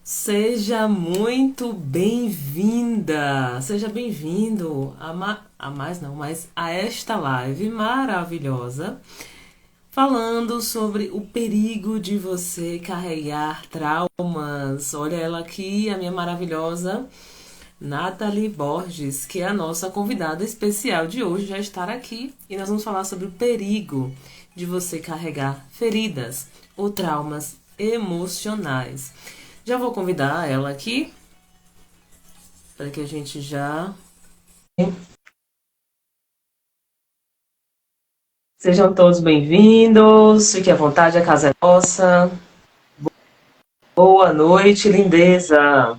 Seja muito bem-vinda, seja bem-vindo a mais não, mas a esta live maravilhosa, falando sobre o perigo de você carregar traumas. Olha ela aqui, a minha maravilhosa Nathalie Borges, que é a nossa convidada especial de hoje, já estar aqui e nós vamos falar sobre o perigo de você carregar feridas ou traumas emocionais. Já vou convidar ela aqui para que a gente já. Sejam todos bem-vindos, fique à vontade, a casa é nossa. Boa noite, lindeza.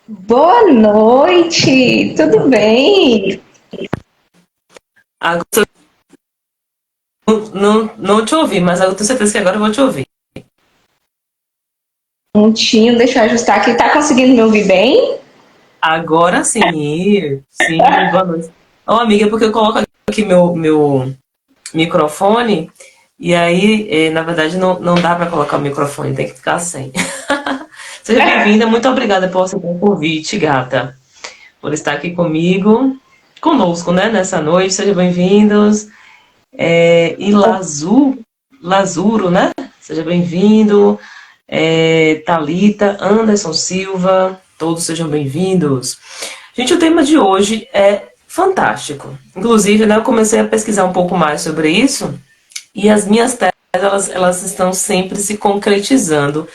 Boa noite, tudo bem? Agora, não te ouvi, mas eu tenho certeza que agora eu vou te ouvir. Prontinho, deixa eu ajustar aqui. Tá conseguindo me ouvir bem? Agora sim, sim, boa noite. Ó, amiga, porque eu coloco aqui meu microfone e aí, na verdade, não dá para colocar o microfone, tem que ficar sem. Seja bem-vinda, muito obrigada por aceitar o convite, gata, por estar aqui conosco, né, nessa noite. Sejam bem-vindos. E Lazuro, né? Seja bem-vindo. Thalita, Anderson Silva, todos sejam bem-vindos. Gente, o tema de hoje é fantástico. Inclusive, né, eu comecei a pesquisar um pouco mais sobre isso e as minhas teses, elas estão sempre se concretizando,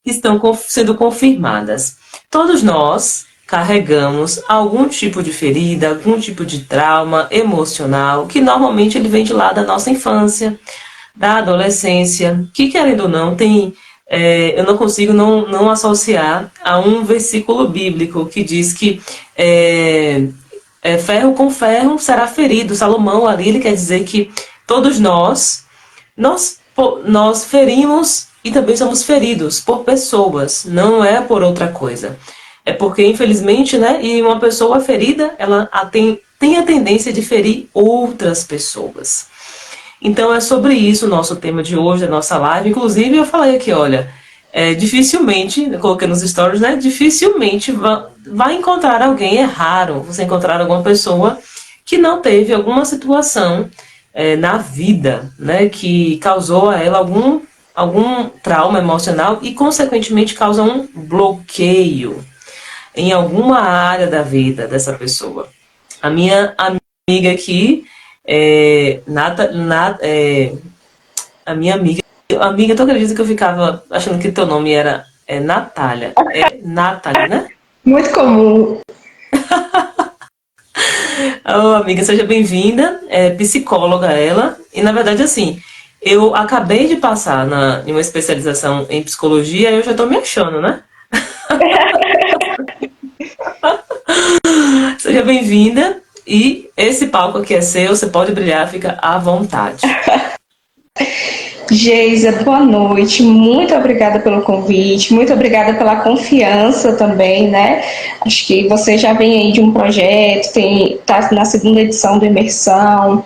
estão sendo confirmadas. Todos nós carregamos algum tipo de ferida, algum tipo de trauma emocional, que normalmente ele vem de lá da nossa infância, da adolescência, que querendo ou não, eu não consigo não associar a um versículo bíblico que diz que ferro com ferro será ferido. Salomão ali, ele quer dizer que todos nós ferimos e também somos feridos por pessoas, não é por outra coisa. É porque, infelizmente, né, e uma pessoa ferida, ela tem a tendência de ferir outras pessoas. Então é sobre isso o nosso tema de hoje, a nossa live. Inclusive eu falei aqui, olha, dificilmente, eu coloquei nos stories, né? Dificilmente vai encontrar alguém, é raro você encontrar alguma pessoa que não teve alguma situação na vida, né? Que causou a ela algum trauma emocional e, consequentemente, causa um bloqueio em alguma área da vida dessa pessoa. A minha amiga aqui, a minha amiga, tu acredita que eu ficava achando que teu nome era Natália? É Nathalie, né? Muito comum. Ô, amiga, seja bem-vinda. É psicóloga ela. E na verdade, assim, eu acabei de passar em uma especialização em psicologia e eu já tô me achando, né? Seja bem-vinda. E esse palco aqui é seu, você pode brilhar, fica à vontade. Geisa, boa noite. Muito obrigada pelo convite, muito obrigada pela confiança também, né? Acho que você já vem aí de um projeto, está na segunda edição do Imersão,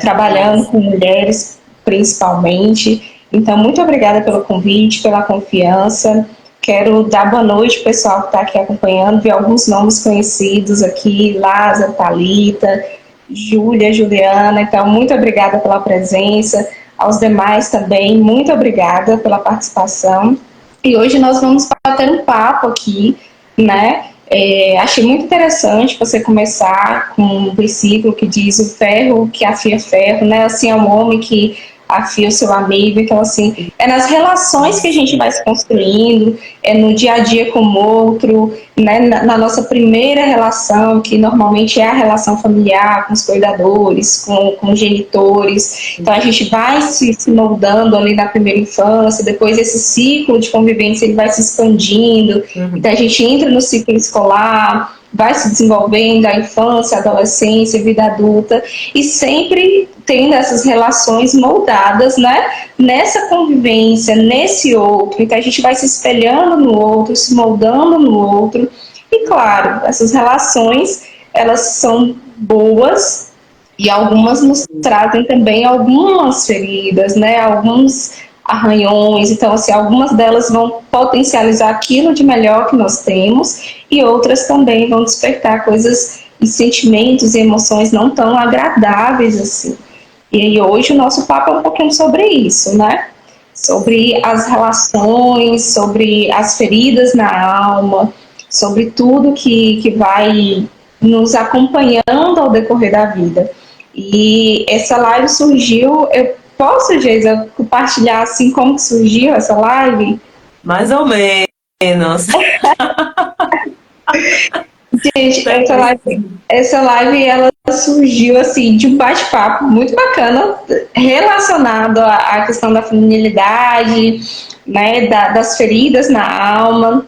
trabalhando Isso. com mulheres principalmente. Então, muito obrigada pelo convite, pela confiança. Quero dar boa noite ao pessoal que está aqui acompanhando, ver alguns nomes conhecidos aqui, Lázaro, Thalita, Júlia, Juliana. Então, muito obrigada pela presença. Aos demais também, muito obrigada pela participação. E hoje nós vamos bater um papo aqui, né? Achei muito interessante você começar com um versículo que diz o ferro que afia ferro, né? Assim é um homem que afia o seu amigo. Então, assim, é nas relações que a gente vai se construindo, é no dia a dia com o outro, né? Na nossa primeira relação, que normalmente é a relação familiar, com os cuidadores, com os genitores. Então, a gente vai se moldando ali na primeira infância, depois esse ciclo de convivência ele vai se expandindo, Uhum. então a gente entra no ciclo escolar, vai se desenvolvendo a infância, a adolescência, a vida adulta, e sempre tendo essas relações moldadas, né, nessa convivência, nesse outro. Então a gente vai se espelhando no outro, se moldando no outro. E claro, essas relações, elas são boas e algumas nos trazem também algumas feridas, né, alguns arranhões. Então, assim, algumas delas vão potencializar aquilo de melhor que nós temos e outras também vão despertar coisas e sentimentos e emoções não tão agradáveis assim. E aí hoje o nosso papo é um pouquinho sobre isso, né? Sobre as relações, sobre as feridas na alma, sobre tudo que vai nos acompanhando ao decorrer da vida. E essa live surgiu, eu posso, Geisa, compartilhar assim como que surgiu essa live? Mais ou menos. Gente, Sei. essa live ela surgiu assim de um bate-papo muito bacana relacionado à questão da feminilidade, né, das feridas na alma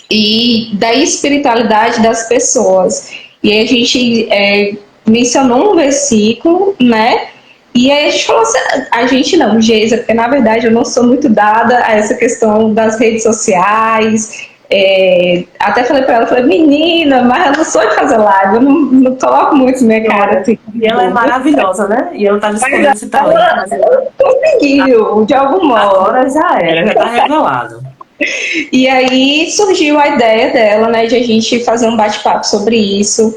e da espiritualidade das pessoas. E aí a gente mencionou um versículo, né? E aí a gente falou assim, a gente não, Geisa, porque na verdade eu não sou muito dada a essa questão das redes sociais. Até falei para ela, falei, menina, mas eu não sou de fazer live, eu não coloco muito minha cara. Assim, E ela é maravilhosa, né? E eu estava mas escondendo esse talento, mas ela conseguiu, de algum modo. agora já era, já está revelado. E aí surgiu a ideia dela, né, de a gente fazer um bate-papo sobre isso.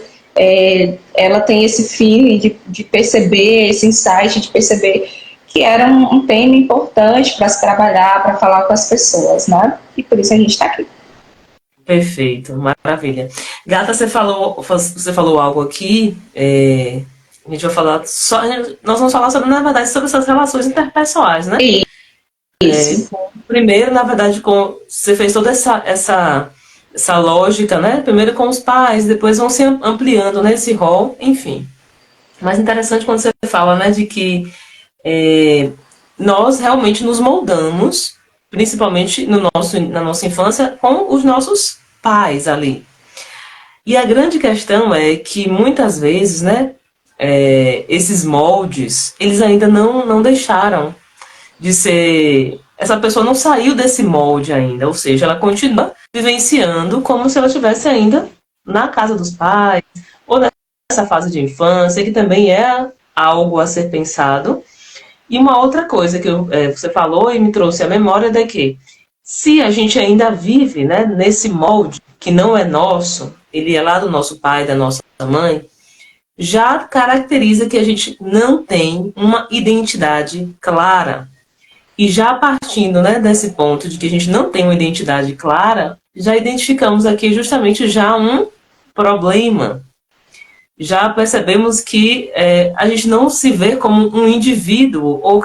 Ela tem esse feeling de perceber, esse insight de perceber que era um tema importante para se trabalhar, para falar com as pessoas, né? E por isso a gente está aqui. Perfeito, maravilha. Gata, você falou algo aqui. A gente vai falar só. Nós vamos falar sobre, na verdade, sobre essas relações interpessoais, né? Isso. Primeiro, na verdade, você fez toda essa lógica, né? Primeiro com os pais, depois vão se ampliando nesse rol, enfim. Mas interessante quando você fala, né, de que nós realmente nos moldamos, principalmente na nossa infância, com os nossos pais ali. E a grande questão é que muitas vezes, né, esses moldes, eles ainda não deixaram de ser. Essa pessoa não saiu desse molde ainda, ou seja, ela continua vivenciando como se ela estivesse ainda na casa dos pais, ou nessa fase de infância, que também é algo a ser pensado. E uma outra coisa que você falou e me trouxe à memória é que se a gente ainda vive, né, nesse molde que não é nosso, ele é lá do nosso pai, da nossa mãe, já caracteriza que a gente não tem uma identidade clara. E já partindo, né, desse ponto de que a gente não tem uma identidade clara, já identificamos aqui justamente já um problema. Já percebemos que a gente não se vê como um indivíduo, ou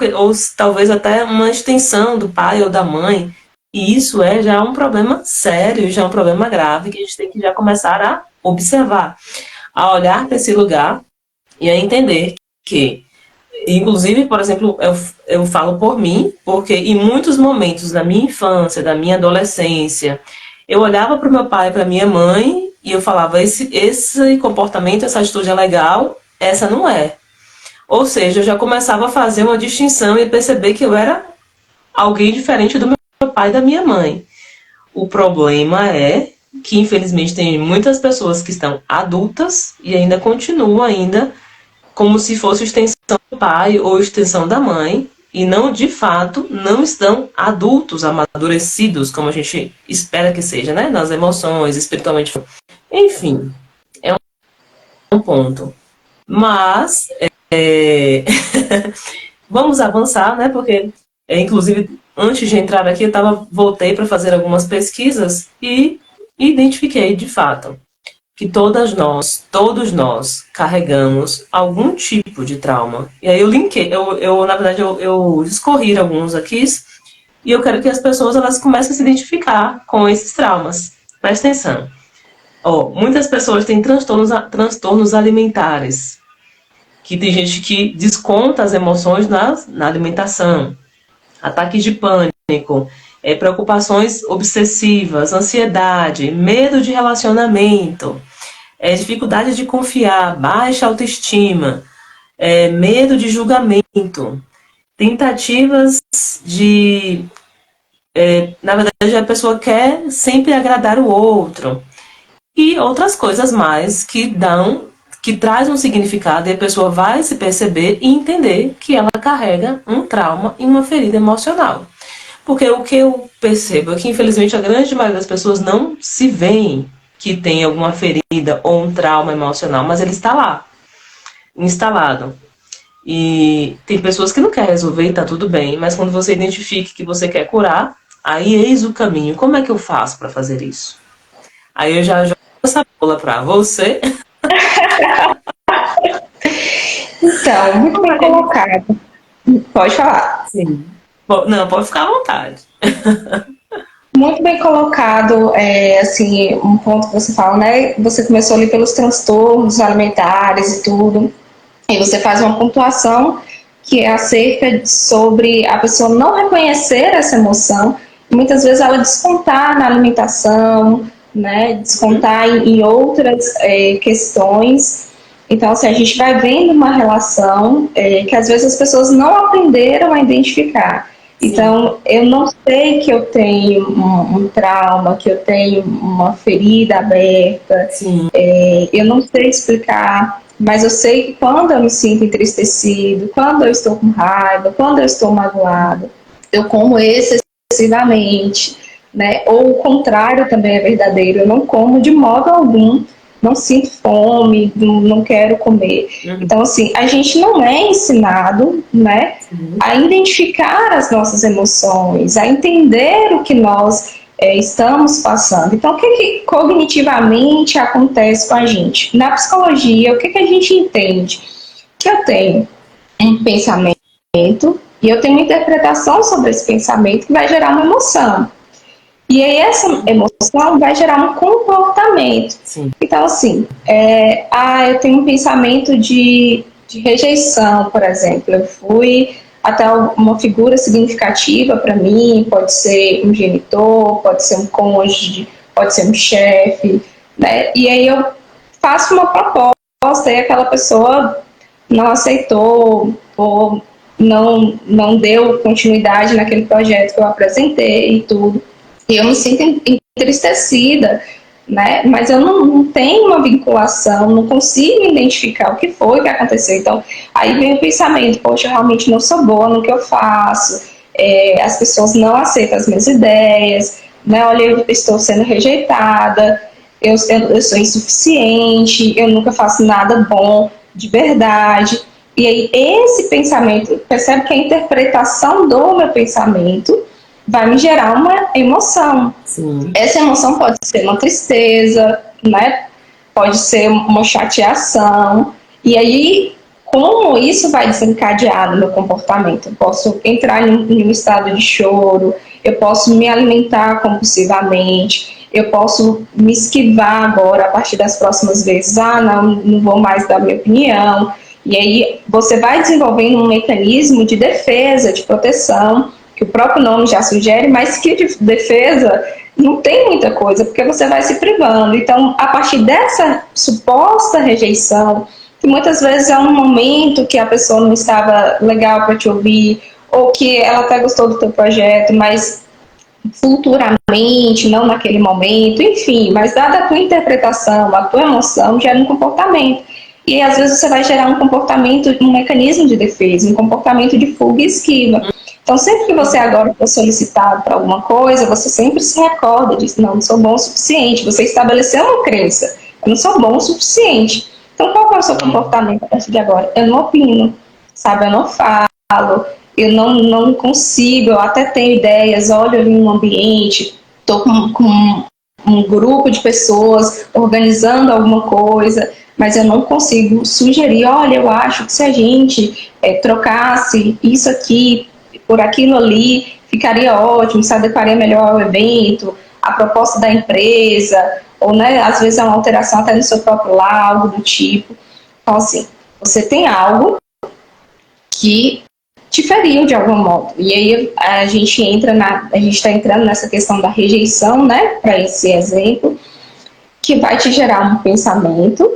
talvez até uma extensão do pai ou da mãe. E isso é já um problema sério, já um problema grave, que a gente tem que já começar a observar, a olhar para esse lugar e a entender que, inclusive, por exemplo, eu falo por mim, porque em muitos momentos da minha infância, da minha adolescência, eu olhava para o meu pai e para minha mãe e eu falava, esse comportamento, essa atitude é legal, essa não é. Ou seja, eu já começava a fazer uma distinção e perceber que eu era alguém diferente do meu pai e da minha mãe. O problema é que, infelizmente, tem muitas pessoas que estão adultas e ainda continuam ainda como se fosse extensão do pai ou extensão da mãe, e não, de fato, não estão adultos, amadurecidos, como a gente espera que seja, né? Nas emoções, espiritualmente. Enfim, é um ponto. Mas, vamos avançar, né? Porque, inclusive, antes de entrar aqui, voltei para fazer algumas pesquisas e identifiquei, de fato, que todos nós carregamos algum tipo de trauma. E aí eu linkei, na verdade, eu escorri alguns aqui, e eu quero que as pessoas elas comecem a se identificar com esses traumas. Presta atenção. Muitas pessoas têm transtornos alimentares, que tem gente que desconta as emoções na alimentação, ataques de pânico, preocupações obsessivas, ansiedade, medo de relacionamento, dificuldade de confiar, baixa autoestima, medo de julgamento, tentativas de... na verdade, a pessoa quer sempre agradar o outro. E outras coisas mais que que traz um significado e a pessoa vai se perceber e entender que ela carrega um trauma e uma ferida emocional. Porque o que eu percebo é que, infelizmente, a grande maioria das pessoas não se veem que tem alguma ferida ou um trauma emocional, mas ele está lá, instalado. E tem pessoas que não querem resolver e tá tudo bem, mas quando você identifica que você quer curar, aí eis o caminho. Como é que eu faço para fazer isso? Aí eu já jogo essa bola para você. Então, muito bem colocado. Pode falar. Sim. Não, pode ficar à vontade. Muito bem colocado, assim, um ponto que você fala, né? Você começou ali pelos transtornos alimentares e tudo, e você faz uma pontuação que é acerca sobre a pessoa não reconhecer essa emoção, e muitas vezes ela descontar na alimentação, né? Descontar em outras questões. Então, assim, a gente vai vendo uma relação que às vezes as pessoas não aprenderam a identificar. Então, eu não sei que eu tenho um trauma, que eu tenho uma ferida aberta, eu não sei explicar, mas eu sei que quando eu me sinto entristecido, quando eu estou com raiva, quando eu estou magoada, eu como excessivamente, né? Ou o contrário também é verdadeiro, eu não como de modo algum, não sinto fome, não quero comer. Então, assim, a gente não é ensinado, né, a identificar as nossas emoções, a entender o que nós estamos passando. Então, o que cognitivamente acontece com a gente? Na psicologia, o que a gente entende? Que eu tenho um pensamento e eu tenho uma interpretação sobre esse pensamento que vai gerar uma emoção. E aí essa emoção vai gerar um comportamento. Sim. Então, assim, eu tenho um pensamento de rejeição, por exemplo. Eu fui até uma figura significativa para mim, pode ser um genitor, pode ser um cônjuge, pode ser um chefe, né? E aí eu faço uma proposta e aquela pessoa não aceitou ou não deu continuidade naquele projeto que eu apresentei e tudo. E eu me sinto entristecida, né? Mas eu não tenho uma vinculação, não consigo identificar o que foi que aconteceu. Então, aí vem o pensamento, poxa, eu realmente não sou boa no que eu faço, as pessoas não aceitam as minhas ideias, né? Olha, eu estou sendo rejeitada, eu sou insuficiente, eu nunca faço nada bom de verdade. E aí esse pensamento, percebe que a interpretação do meu pensamento vai me gerar uma emoção. Sim. Essa emoção pode ser uma tristeza, né? Pode ser uma chateação. E aí, como isso vai desencadear no meu comportamento? Eu posso entrar em um estado de choro, eu posso me alimentar compulsivamente, eu posso me esquivar agora a partir das próximas vezes. Não vou mais dar minha opinião. E aí você vai desenvolvendo um mecanismo de defesa, de proteção, que o próprio nome já sugere, mas que de defesa não tem muita coisa, porque você vai se privando. Então, a partir dessa suposta rejeição, que muitas vezes é um momento que a pessoa não estava legal para te ouvir, ou que ela até gostou do teu projeto, mas futuramente, não naquele momento, enfim, mas dada a tua interpretação, a tua emoção, gera um comportamento. E às vezes você vai gerar um comportamento, um mecanismo de defesa, um comportamento de fuga e esquiva. Então, sempre que você agora for solicitado para alguma coisa, você sempre se recorda disso, não sou bom o suficiente. Você estabeleceu uma crença, eu não sou bom o suficiente. Então, qual é o seu comportamento a partir de agora? Eu não opino, sabe? Eu não falo, eu não consigo, eu até tenho ideias, olho ali no ambiente, estou com um grupo de pessoas organizando alguma coisa, mas eu não consigo sugerir, olha, eu acho que se a gente trocasse isso aqui por aquilo ali, ficaria ótimo, se adequaria melhor ao evento, a proposta da empresa, ou, né, às vezes é uma alteração até no seu próprio lar, algo do tipo. Então, assim, você tem algo que te feriu de algum modo. E aí a gente está entrando nessa questão da rejeição, né, para esse exemplo, que vai te gerar um pensamento,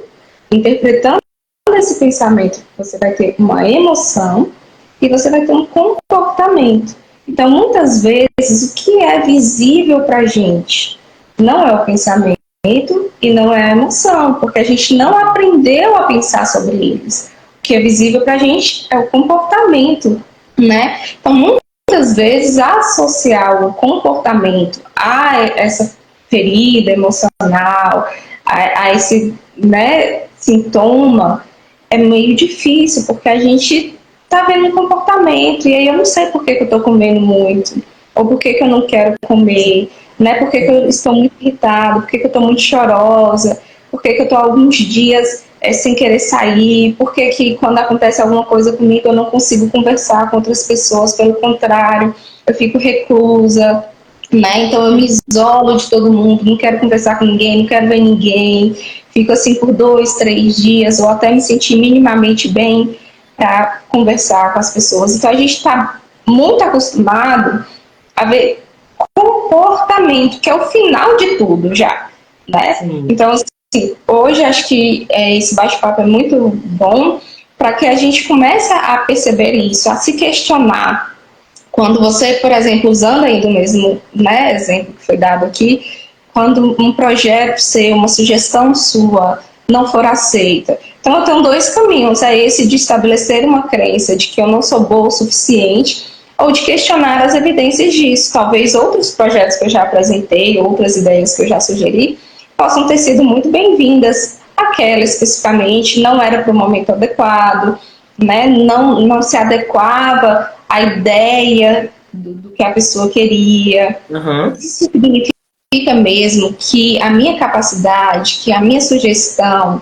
interpretando esse pensamento, você vai ter uma emoção e você vai ter um comportamento. Então, muitas vezes, o que é visível para a gente não é o pensamento e e não é a emoção, porque a gente não aprendeu a pensar sobre eles. O que é visível para a gente é o comportamento, né? Então, muitas vezes, associar o comportamento a essa ferida emocional, a esse, né, sintoma, é meio difícil, porque a gente tá vendo um comportamento, e aí eu não sei por que eu tô comendo muito, ou por que eu não quero comer, né? Por que eu estou muito irritada, por que eu estou muito chorosa, por que eu estou alguns dias sem querer sair, por que quando acontece alguma coisa comigo eu não consigo conversar com outras pessoas, pelo contrário, eu fico reclusa, né? Então eu me isolo de todo mundo, não quero conversar com ninguém, não quero ver ninguém, fico assim por 2, 3 dias, ou até me sentir minimamente bem para conversar com as pessoas. Então a gente está muito acostumado a ver comportamento, que é o final de tudo já, né? Sim. Então, assim, hoje acho que esse bate-papo é muito bom para que a gente comece a perceber isso, a se questionar. Quando você, por exemplo, usando aí do mesmo, né, exemplo que foi dado aqui, quando um projeto seu, uma sugestão sua não for aceita. Então eu tenho dois caminhos, é esse de estabelecer uma crença de que eu não sou boa o suficiente, ou de questionar as evidências disso. Talvez outros projetos que eu já apresentei, outras ideias que eu já sugeri, possam ter sido muito bem-vindas. Aquela especificamente não era para o momento adequado, né? Não se adequava à ideia do que a pessoa queria. Uhum. Isso significa mesmo que a minha capacidade, que a minha sugestão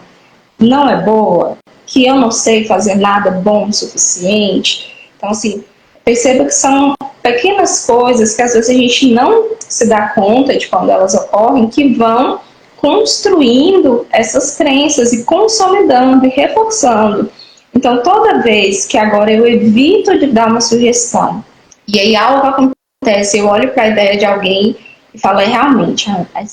não é boa, que eu não sei fazer nada bom o suficiente. Então, assim, perceba que são pequenas coisas que às vezes a gente não se dá conta de quando elas ocorrem, que vão construindo essas crenças e consolidando e reforçando. Então, toda vez que agora eu evito de dar uma sugestão, e aí algo acontece, eu olho para a ideia de alguém e falo, realmente,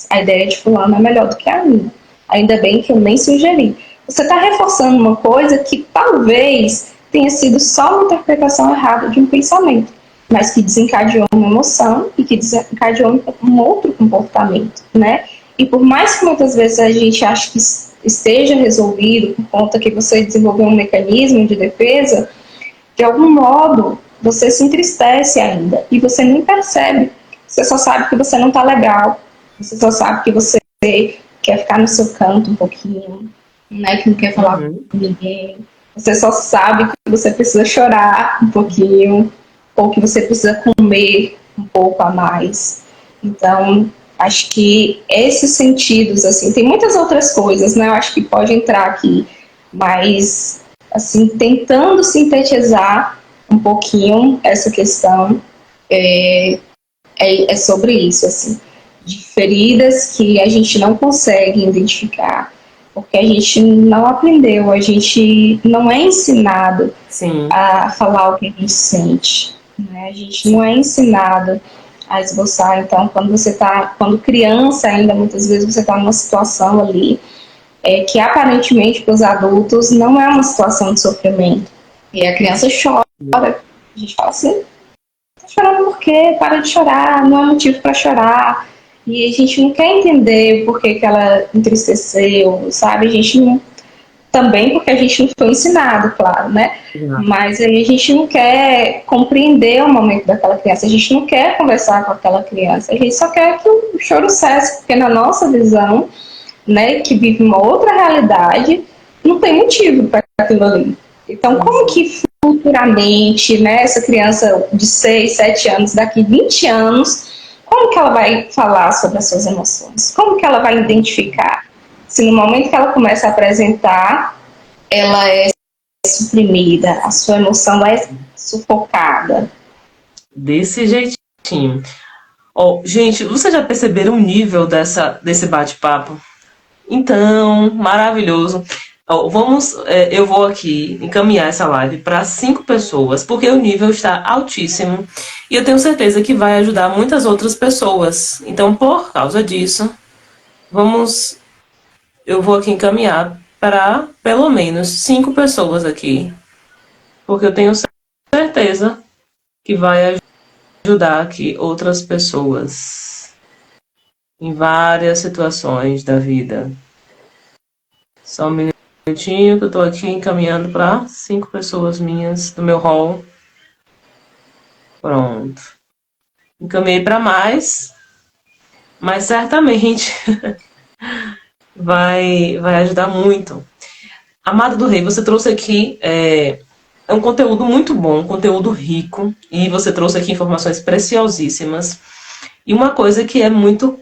a ideia de fulano é melhor do que a minha. Ainda bem que eu nem sugeri. Você está reforçando uma coisa que talvez tenha sido só uma interpretação errada de um pensamento, mas que desencadeou uma emoção e que desencadeou um outro comportamento, né? E por mais que muitas vezes a gente ache que esteja resolvido por conta que você desenvolveu um mecanismo de defesa, de algum modo você se entristece ainda e você nem percebe. Você só sabe que você não está legal, você só sabe que você quer ficar no seu canto um pouquinho, né, que não quer falar Uhum. com ninguém. Você só sabe que você precisa chorar um pouquinho, ou que você precisa comer um pouco a mais. Então, acho que esses sentidos, assim, tem muitas outras coisas, né? Eu acho que pode entrar aqui, mas, assim, tentando sintetizar um pouquinho essa questão, é sobre isso, assim, de feridas que a gente não consegue identificar, porque a gente não aprendeu, a gente não é ensinado Sim. a falar o que a gente sente, né? A gente não é ensinado a esboçar. Então, quando criança ainda, muitas vezes você está numa situação ali que aparentemente para os adultos não é uma situação de sofrimento. E a criança chora, a gente fala assim, tá chorando por quê? Para de chorar, não é motivo para chorar. E a gente não quer entender o porquê que ela entristeceu, sabe? A gente não, também porque a gente não foi ensinado, claro, né? Exato. Mas aí a gente não quer compreender o momento daquela criança, a gente não quer conversar com aquela criança, a gente só quer que o choro cesse, porque na nossa visão, né, que vive uma outra realidade, não tem motivo para aquilo ali. Então, Sim, como sim. que futuramente, né, essa criança de 6, 7 anos, daqui 20 anos, como que ela vai falar sobre as suas emoções? Como que ela vai identificar? Se no momento que ela começa a apresentar, ela é suprimida, a sua emoção é sufocada. Desse jeitinho. Ó, gente, vocês já perceberam o nível desse bate-papo? Então, maravilhoso. Ó, eu vou aqui encaminhar essa live para 5 pessoas, porque o nível está altíssimo e eu tenho certeza que vai ajudar muitas outras pessoas. Então, por causa disso, vamos, eu vou aqui encaminhar para pelo menos 5 pessoas aqui, porque eu tenho certeza que vai ajudar aqui outras pessoas. em várias situações da vida. Só um minutinho que eu estou aqui encaminhando para 5 pessoas minhas do meu hall. Pronto. Encaminhei para mais, mas certamente vai ajudar muito. Amado do Rei, você trouxe aqui um conteúdo muito bom, um conteúdo rico, e você trouxe aqui informações preciosíssimas. E uma coisa que é muito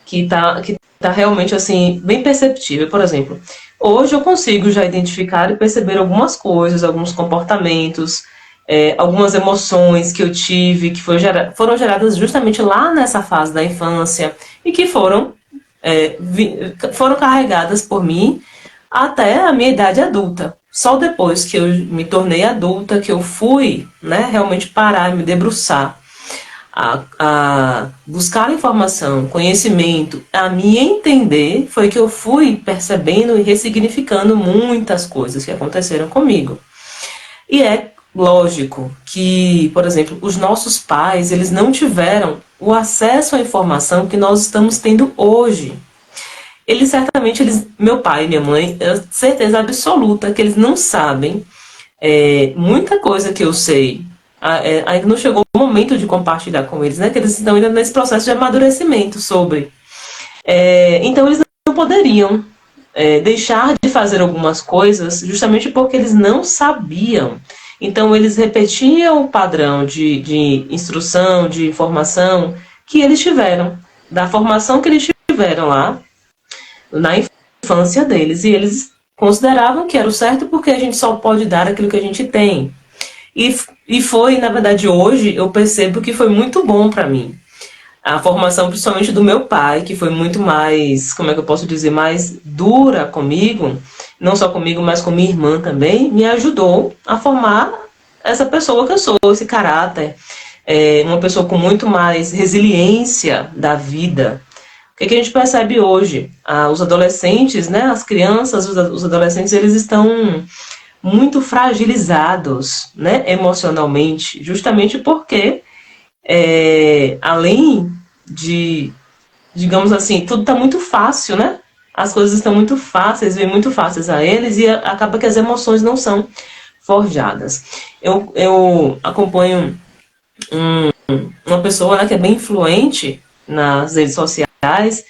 que tá realmente assim bem perceptível, por exemplo, hoje eu consigo já identificar e perceber algumas coisas, alguns comportamentos, algumas emoções que eu tive, que foram geradas justamente lá nessa fase da infância e que foram carregadas por mim até a minha idade adulta. Só depois que eu me tornei adulta, que eu fui, né, realmente parar e me debruçar a buscar informação, conhecimento, a me entender, foi que eu fui percebendo e ressignificando muitas coisas que aconteceram comigo. E é lógico que, por exemplo, os nossos pais, eles não tiveram o acesso à informação que nós estamos tendo hoje. Eles certamente, meu pai e minha mãe, eu certeza absoluta que eles não sabem muita coisa que eu sei. Ainda não chegou o momento de compartilhar com eles, né? Que eles estão ainda nesse processo de amadurecimento sobre. Então eles não poderiam deixar de fazer algumas coisas justamente porque eles não sabiam. Então eles repetiam o padrão de instrução, de informação que eles tiveram, da formação que eles tiveram lá na infância deles. E eles consideravam que era o certo porque a gente só pode dar aquilo que a gente tem. E foi, na verdade, hoje eu percebo que foi muito bom para mim. A formação, principalmente do meu pai, que foi muito mais, como é que eu posso dizer, mais dura comigo, não só comigo, mas com minha irmã também, me ajudou a formar essa pessoa que eu sou, esse caráter, uma pessoa com muito mais resiliência da vida. O que a gente percebe hoje? Os adolescentes, né, as crianças, os adolescentes, eles estão muito fragilizados, né, emocionalmente, justamente porque, além de, digamos assim, tudo está muito fácil, né? As coisas estão muito fáceis, vêm muito fáceis a eles e acaba que as emoções não são forjadas. Eu acompanho uma pessoa, né, que é bem influente nas redes sociais.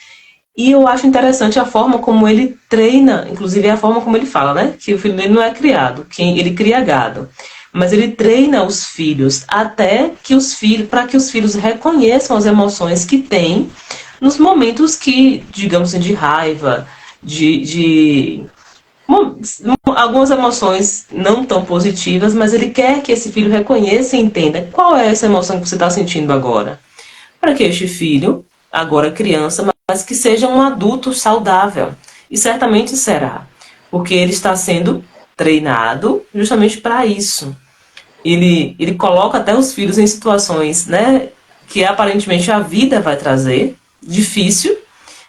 E eu acho interessante a forma como ele treina, inclusive a forma como ele fala, né? Que o filho dele não é criado, que ele cria gado. Mas ele treina os filhos até que para que os filhos reconheçam as emoções que têm nos momentos que, digamos assim, de raiva, algumas emoções não tão positivas, mas ele quer que esse filho reconheça e entenda qual é essa emoção que você está sentindo agora. Para que este filho, agora criança, mas que seja um adulto saudável. E certamente será, porque ele está sendo treinado justamente para isso. Ele coloca até os filhos em situações, né, que aparentemente a vida vai trazer, difícil,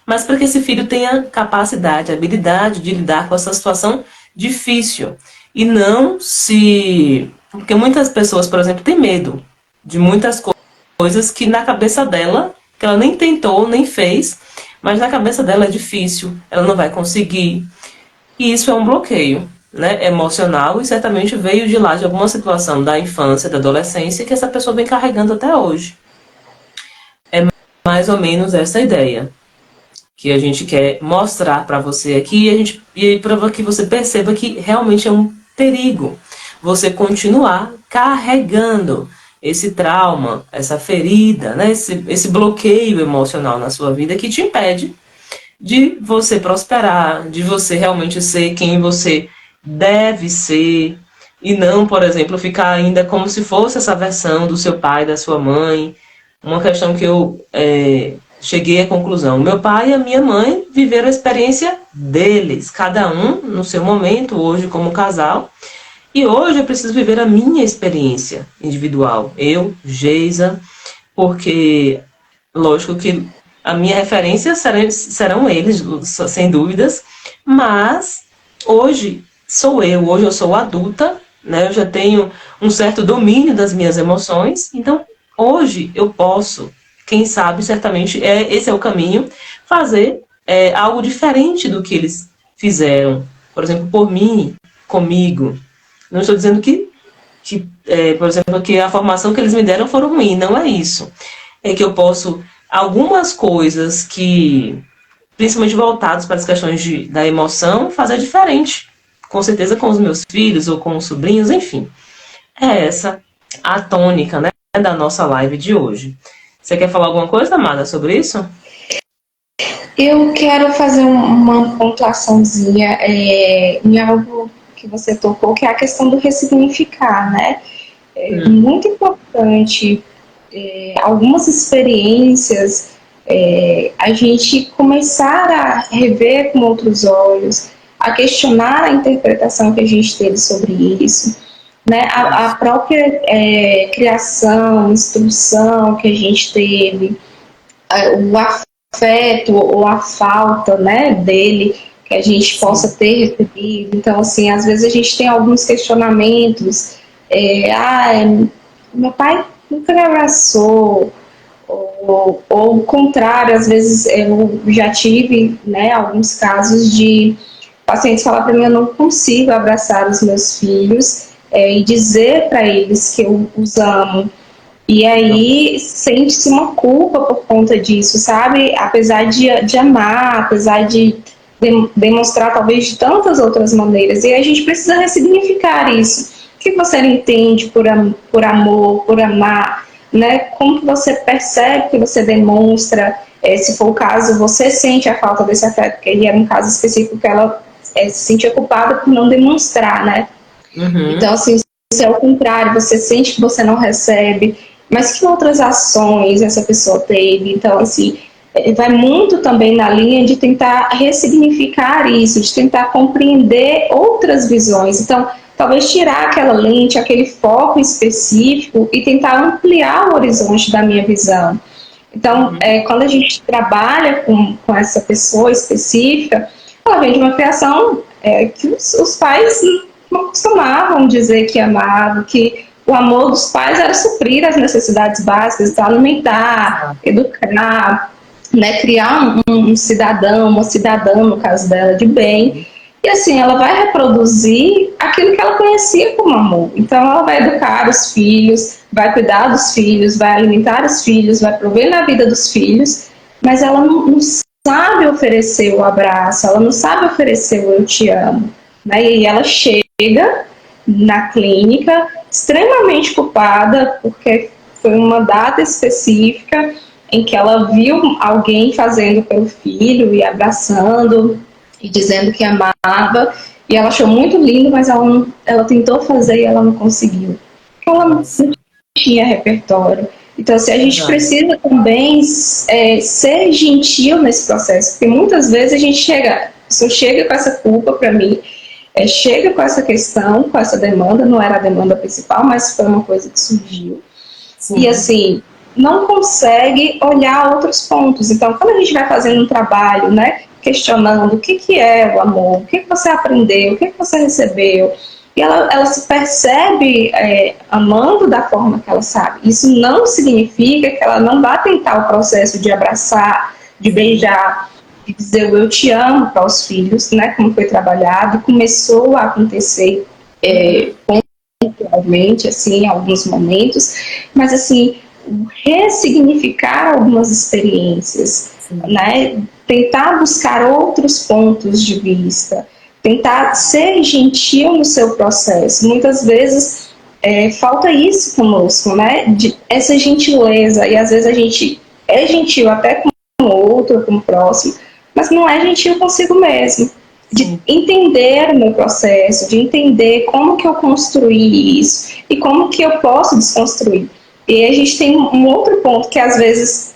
mas para que esse filho tenha capacidade, habilidade de lidar com essa situação difícil. E não se... Porque muitas pessoas, por exemplo, têm medo de muitas coisas que na cabeça dela, que ela nem tentou, nem fez, mas na cabeça dela é difícil, ela não vai conseguir. E isso é um bloqueio, né, emocional, e certamente veio de lá de alguma situação da infância, da adolescência, que essa pessoa vem carregando até hoje. É mais ou menos essa ideia que a gente quer mostrar para você aqui, e para que você perceba que realmente é um perigo você continuar carregando esse trauma, essa ferida, né, esse bloqueio emocional na sua vida que te impede de você prosperar, de você realmente ser quem você deve ser, e não, por exemplo, ficar ainda como se fosse essa versão do seu pai, da sua mãe. Uma questão que eu cheguei à conclusão. Meu pai e a minha mãe viveram a experiência deles, cada um no seu momento, hoje como casal. E hoje eu preciso viver a minha experiência individual. Eu, Geisa, porque, lógico que a minha referência serão eles, sem dúvidas, mas hoje hoje eu sou adulta, né? Eu já tenho um certo domínio das minhas emoções, então hoje eu posso quem sabe, certamente, esse é o caminho, fazer algo diferente do que eles fizeram. Por exemplo, por mim, comigo. Não estou dizendo por exemplo, que a formação que eles me deram foram ruim, não é isso. É que eu posso, algumas coisas que, principalmente voltadas para as questões da emoção, fazer diferente. Com certeza com os meus filhos ou com os sobrinhos, enfim. É essa a tônica, né, da nossa live de hoje. Você quer falar alguma coisa, Amada, sobre isso? Eu quero fazer uma pontuaçãozinha em algo que você tocou, que é a questão do ressignificar, né? É muito importante algumas experiências a gente começar a rever com outros olhos, a questionar a interpretação que a gente teve sobre isso, né? A própria criação, instrução que a gente teve, o afeto ou a falta, né, dele que a gente possa ter recebido. Então, assim, às vezes a gente tem alguns questionamentos. Meu pai nunca me abraçou, ou o contrário, às vezes eu já tive, né, alguns casos de pacientes falar para mim: eu não consigo abraçar os meus filhos e dizer para eles que eu os amo. E aí sente-se uma culpa por conta disso, sabe? Apesar de amar, apesar de demonstrar talvez de tantas outras maneiras. E a gente precisa ressignificar isso. O que você entende por amor, por amar, né? Como que você percebe, que você demonstra, se for o caso, você sente a falta desse afeto, porque aí era um caso específico que ela se sentia culpada por não demonstrar, né? Então, assim, se é o contrário, você sente que você não recebe, mas que outras ações essa pessoa teve? Então, assim, vai muito também na linha de tentar ressignificar isso, de tentar compreender outras visões. Então, talvez tirar aquela lente, aquele foco específico e tentar ampliar o horizonte da minha visão. Então, quando a gente trabalha com essa pessoa específica, ela vem de uma criação que os pais não costumavam dizer que amavam, que o amor dos pais era suprir as necessidades básicas, então, alimentar, educar, né, criar um cidadão, uma cidadã, no caso dela, de bem. E assim, ela vai reproduzir aquilo que ela conhecia como amor. Então, ela vai educar os filhos, vai cuidar dos filhos, vai alimentar os filhos, vai prover na vida dos filhos, mas ela não sabe oferecer o abraço, ela não sabe oferecer o eu te amo. Né? E ela chega na clínica extremamente culpada, porque foi uma data específica em que ela viu alguém fazendo pelo filho e abraçando e dizendo que amava, e ela achou muito lindo, mas ela tentou fazer e ela não conseguiu, porque ela não tinha repertório. Então, assim, a gente precisa também ser gentil nesse processo, porque muitas vezes a gente chega com essa culpa para mim, chega com essa questão, com essa demanda, não era a demanda principal, mas foi uma coisa que surgiu. Sim. E assim, não consegue olhar outros pontos. Então, quando a gente vai fazendo um trabalho, né, questionando o que é o amor, o que você aprendeu, o que você recebeu, e ela se percebe amando da forma que ela sabe. Isso não significa que ela não vá tentar o processo de abraçar, de beijar, de dizer o eu te amo para os filhos, né, como foi trabalhado, começou a acontecer pontualmente, assim, em alguns momentos, mas assim, ressignificar algumas experiências, né, tentar buscar outros pontos de vista, tentar ser gentil no seu processo. Muitas vezes falta isso conosco, né, essa gentileza, e às vezes a gente é gentil até com o outro, com o próximo, mas não é gentil consigo mesmo, de entender o meu processo, de entender como que eu construí isso e como que eu posso desconstruir. E a gente tem um outro ponto que às vezes,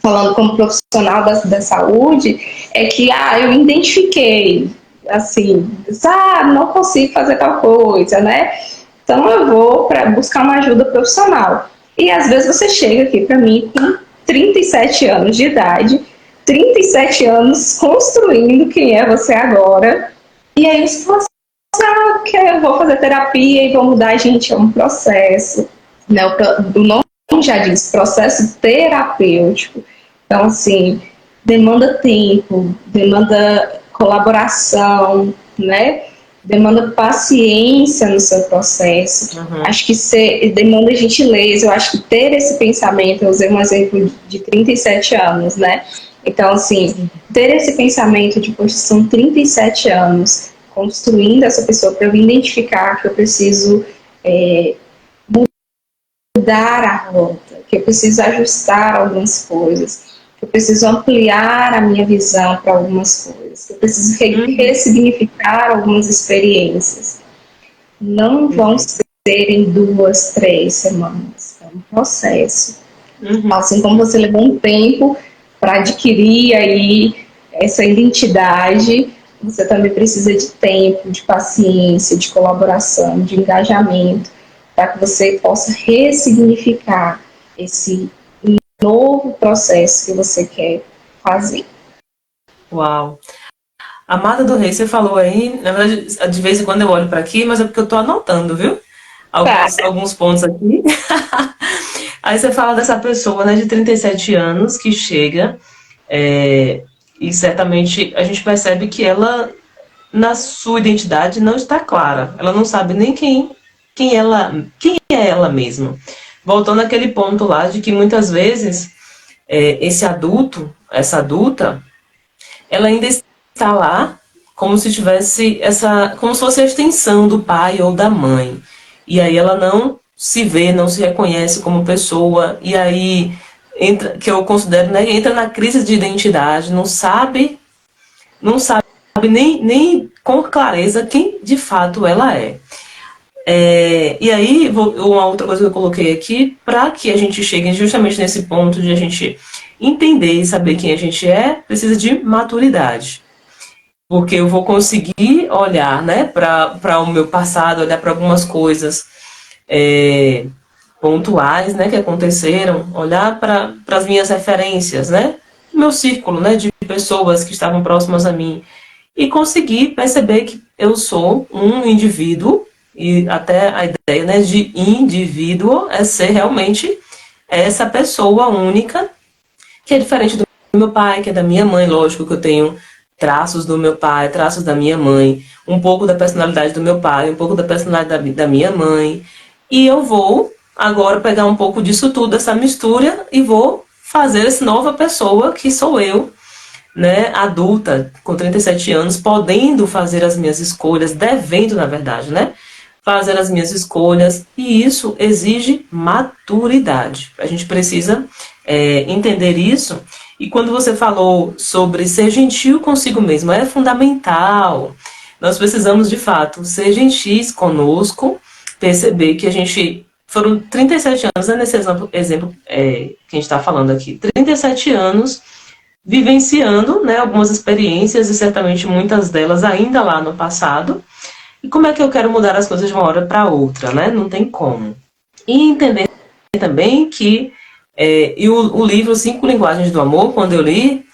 falando como profissional da saúde, é que eu identifiquei, assim, não consigo fazer tal coisa, né? Então eu vou buscar uma ajuda profissional. E às vezes você chega aqui para mim com 37 anos de idade, 37 anos construindo quem é você agora, e aí você fala assim, que eu vou fazer terapia e vou mudar. Gente, é um processo, né? O nome já diz, processo terapêutico. Então, assim, demanda tempo, demanda colaboração, né? Demanda paciência no seu processo. Acho que demanda gentileza. Eu acho que ter esse pensamento, eu usei um exemplo de 37 anos, né? Então, assim, ter esse pensamento de, poxa, são 37 anos construindo essa pessoa para eu identificar que eu preciso mudar a rota, que eu preciso ajustar algumas coisas, que eu preciso ampliar a minha visão para algumas coisas, que eu preciso ressignificar algumas experiências. Não vão ser em 2, 3 semanas. É um processo. Assim como você levou um tempo para adquirir aí essa identidade, você também precisa de tempo, de paciência, de colaboração, de engajamento, para que você possa ressignificar esse novo processo que você quer fazer. Uau! Amada do Rei, você falou aí, na verdade, de vez em quando eu olho para aqui, mas é porque eu estou anotando, viu? Alguns pontos aqui. Aí você fala dessa pessoa, né, de 37 anos que chega, e certamente a gente percebe que ela, na sua identidade, não está clara. Ela não sabe nem quem é ela mesma. Voltando àquele ponto lá de que muitas vezes esse adulto, essa adulta, ela ainda está lá como se tivesse como se fosse a extensão do pai ou da mãe. E aí ela não se vê, não se reconhece como pessoa, e aí entra, que eu considero, né, entra na crise de identidade, não sabe nem com clareza quem de fato ela é. E aí, uma outra coisa que eu coloquei aqui, para que a gente chegue justamente nesse ponto de a gente entender e saber quem a gente é, precisa de maturidade. Porque eu vou conseguir olhar, né, para o meu passado, olhar para algumas coisas pontuais, né, que aconteceram, olhar para as minhas referências, né, meu círculo, né, de pessoas que estavam próximas a mim, e conseguir perceber que eu sou um indivíduo, e até a ideia, né, de indivíduo é ser realmente essa pessoa única, que é diferente do meu pai, que é da minha mãe. Lógico que eu tenho traços do meu pai, traços da minha mãe, um pouco da personalidade do meu pai, um pouco da personalidade da minha mãe, e eu vou agora pegar um pouco disso tudo, essa mistura, e vou fazer essa nova pessoa que sou eu, né, adulta, com 37 anos, podendo fazer as minhas escolhas, devendo, na verdade, né, fazer as minhas escolhas, e isso exige maturidade. A gente precisa entender isso. E quando você falou sobre ser gentil consigo mesmo, é fundamental. Nós precisamos, de fato, ser gentis conosco, perceber que a gente... Foram 37 anos, né, nesse exemplo que a gente está falando aqui. 37 anos vivenciando, né, algumas experiências, e certamente muitas delas ainda lá no passado. E como é que eu quero mudar as coisas de uma hora para outra, né? Não tem como. E entender também que e o livro 5 Linguagens do Amor, quando eu li,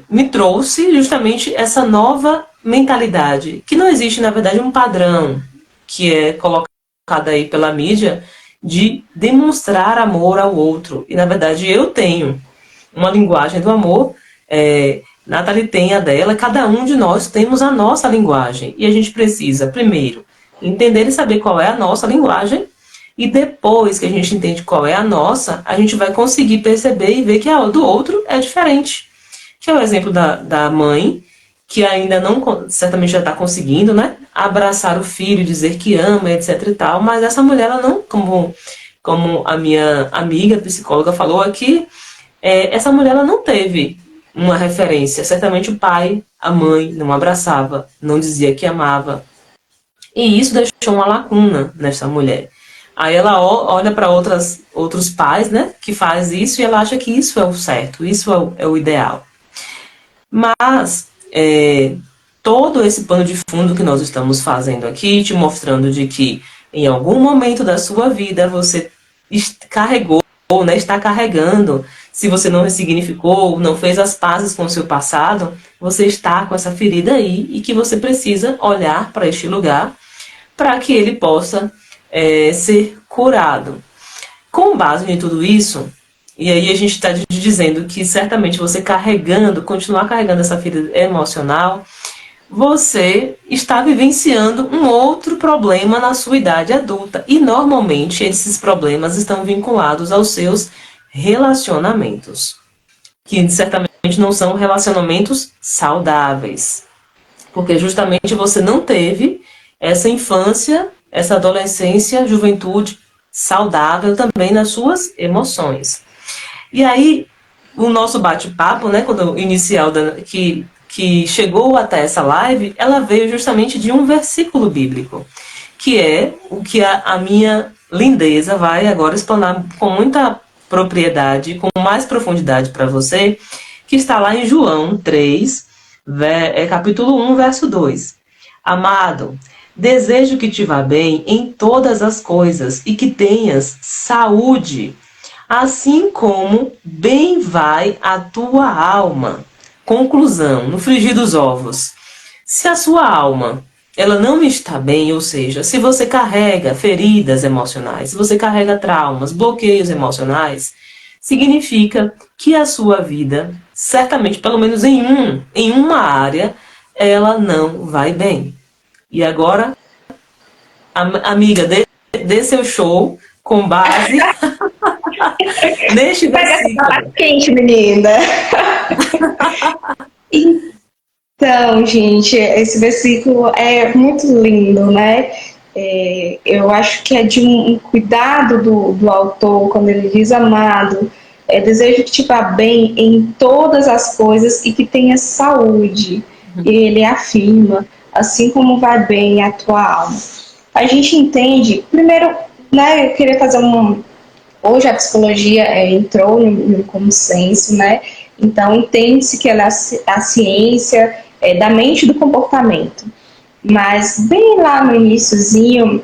me trouxe justamente essa nova mentalidade, que não existe, na verdade, um padrão que é colocado aí pela mídia de demonstrar amor ao outro. E, na verdade, eu tenho uma linguagem do amor, Nathalie tem a dela, cada um de nós temos a nossa linguagem. E a gente precisa, primeiro, entender e saber qual é a nossa linguagem, e depois que a gente entende qual é a nossa, a gente vai conseguir perceber e ver que a do outro é diferente. Que é o exemplo da mãe, que ainda não, certamente já está conseguindo, né, abraçar o filho, dizer que ama, etc e tal, mas essa mulher, ela não, como a minha amiga psicóloga falou aqui, essa mulher, ela não teve uma referência. Certamente o pai, a mãe, não abraçava, não dizia que amava. E isso deixou uma lacuna nessa mulher. Aí ela olha para outros pais, né, que faz isso, e ela acha que isso é o certo, isso é o ideal. Mas todo esse pano de fundo que nós estamos fazendo aqui, te mostrando de que em algum momento da sua vida você carregou, né, está carregando, se você não ressignificou, não fez as pazes com o seu passado, você está com essa ferida aí, e que você precisa olhar para este lugar para que ele possa ser curado. Com base em tudo isso, e aí a gente está dizendo que certamente você continuar carregando essa ferida emocional, você está vivenciando um outro problema na sua idade adulta. E normalmente esses problemas estão vinculados aos seus relacionamentos, que certamente não são relacionamentos saudáveis. Porque justamente você não teve essa infância, essa adolescência, juventude saudável também nas suas emoções. E aí, o nosso bate-papo, né, quando inicial que chegou até essa live, ela veio justamente de um versículo bíblico, que é o que a minha lindeza vai agora explanar com muita propriedade, com mais profundidade para você, que está lá em João 3, capítulo 1, verso 2. Amado, desejo que te vá bem em todas as coisas e que tenhas saúde, assim como bem vai a tua alma. Conclusão, no frigir dos ovos. Se a sua alma ela não está bem, ou seja, se você carrega feridas emocionais, se você carrega traumas, bloqueios emocionais, significa que a sua vida, certamente, pelo menos em uma área, ela não vai bem. E agora, amiga, dê seu show com base neste versículo. Quente, menina. Então, gente, esse versículo é muito lindo, né? Eu acho que é de um cuidado do autor, quando ele diz, amado, desejo que te vá bem em todas as coisas e que tenha saúde. E ele afirma, assim como vai bem a tua alma. A gente entende, primeiro, né, eu queria fazer hoje a psicologia entrou no consenso, né? Então entende-se que ela é a ciência da mente e do comportamento. Mas bem lá no iniciozinho,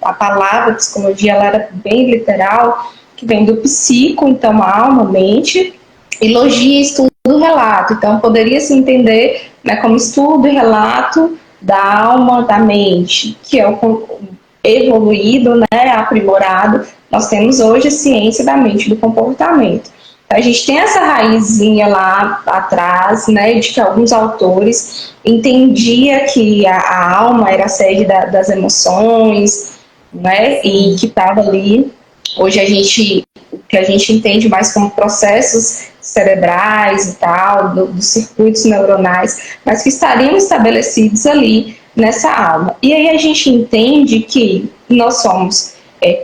a palavra psicologia ela era bem literal, que vem do psico, então alma, mente, e logia, estudo, relato. Então poderia se entender, né, como estudo e relato da alma, da mente, que é o evoluído, né, aprimorado. Nós temos hoje a ciência da mente e do comportamento. A gente tem essa raizinha lá atrás, né, de que alguns autores entendiam que a alma era a sede das emoções, né, e que estava ali. Hoje o que a gente entende mais como processos cerebrais e tal, dos circuitos neuronais, mas que estariam estabelecidos ali nessa alma. E aí a gente entende que nós somos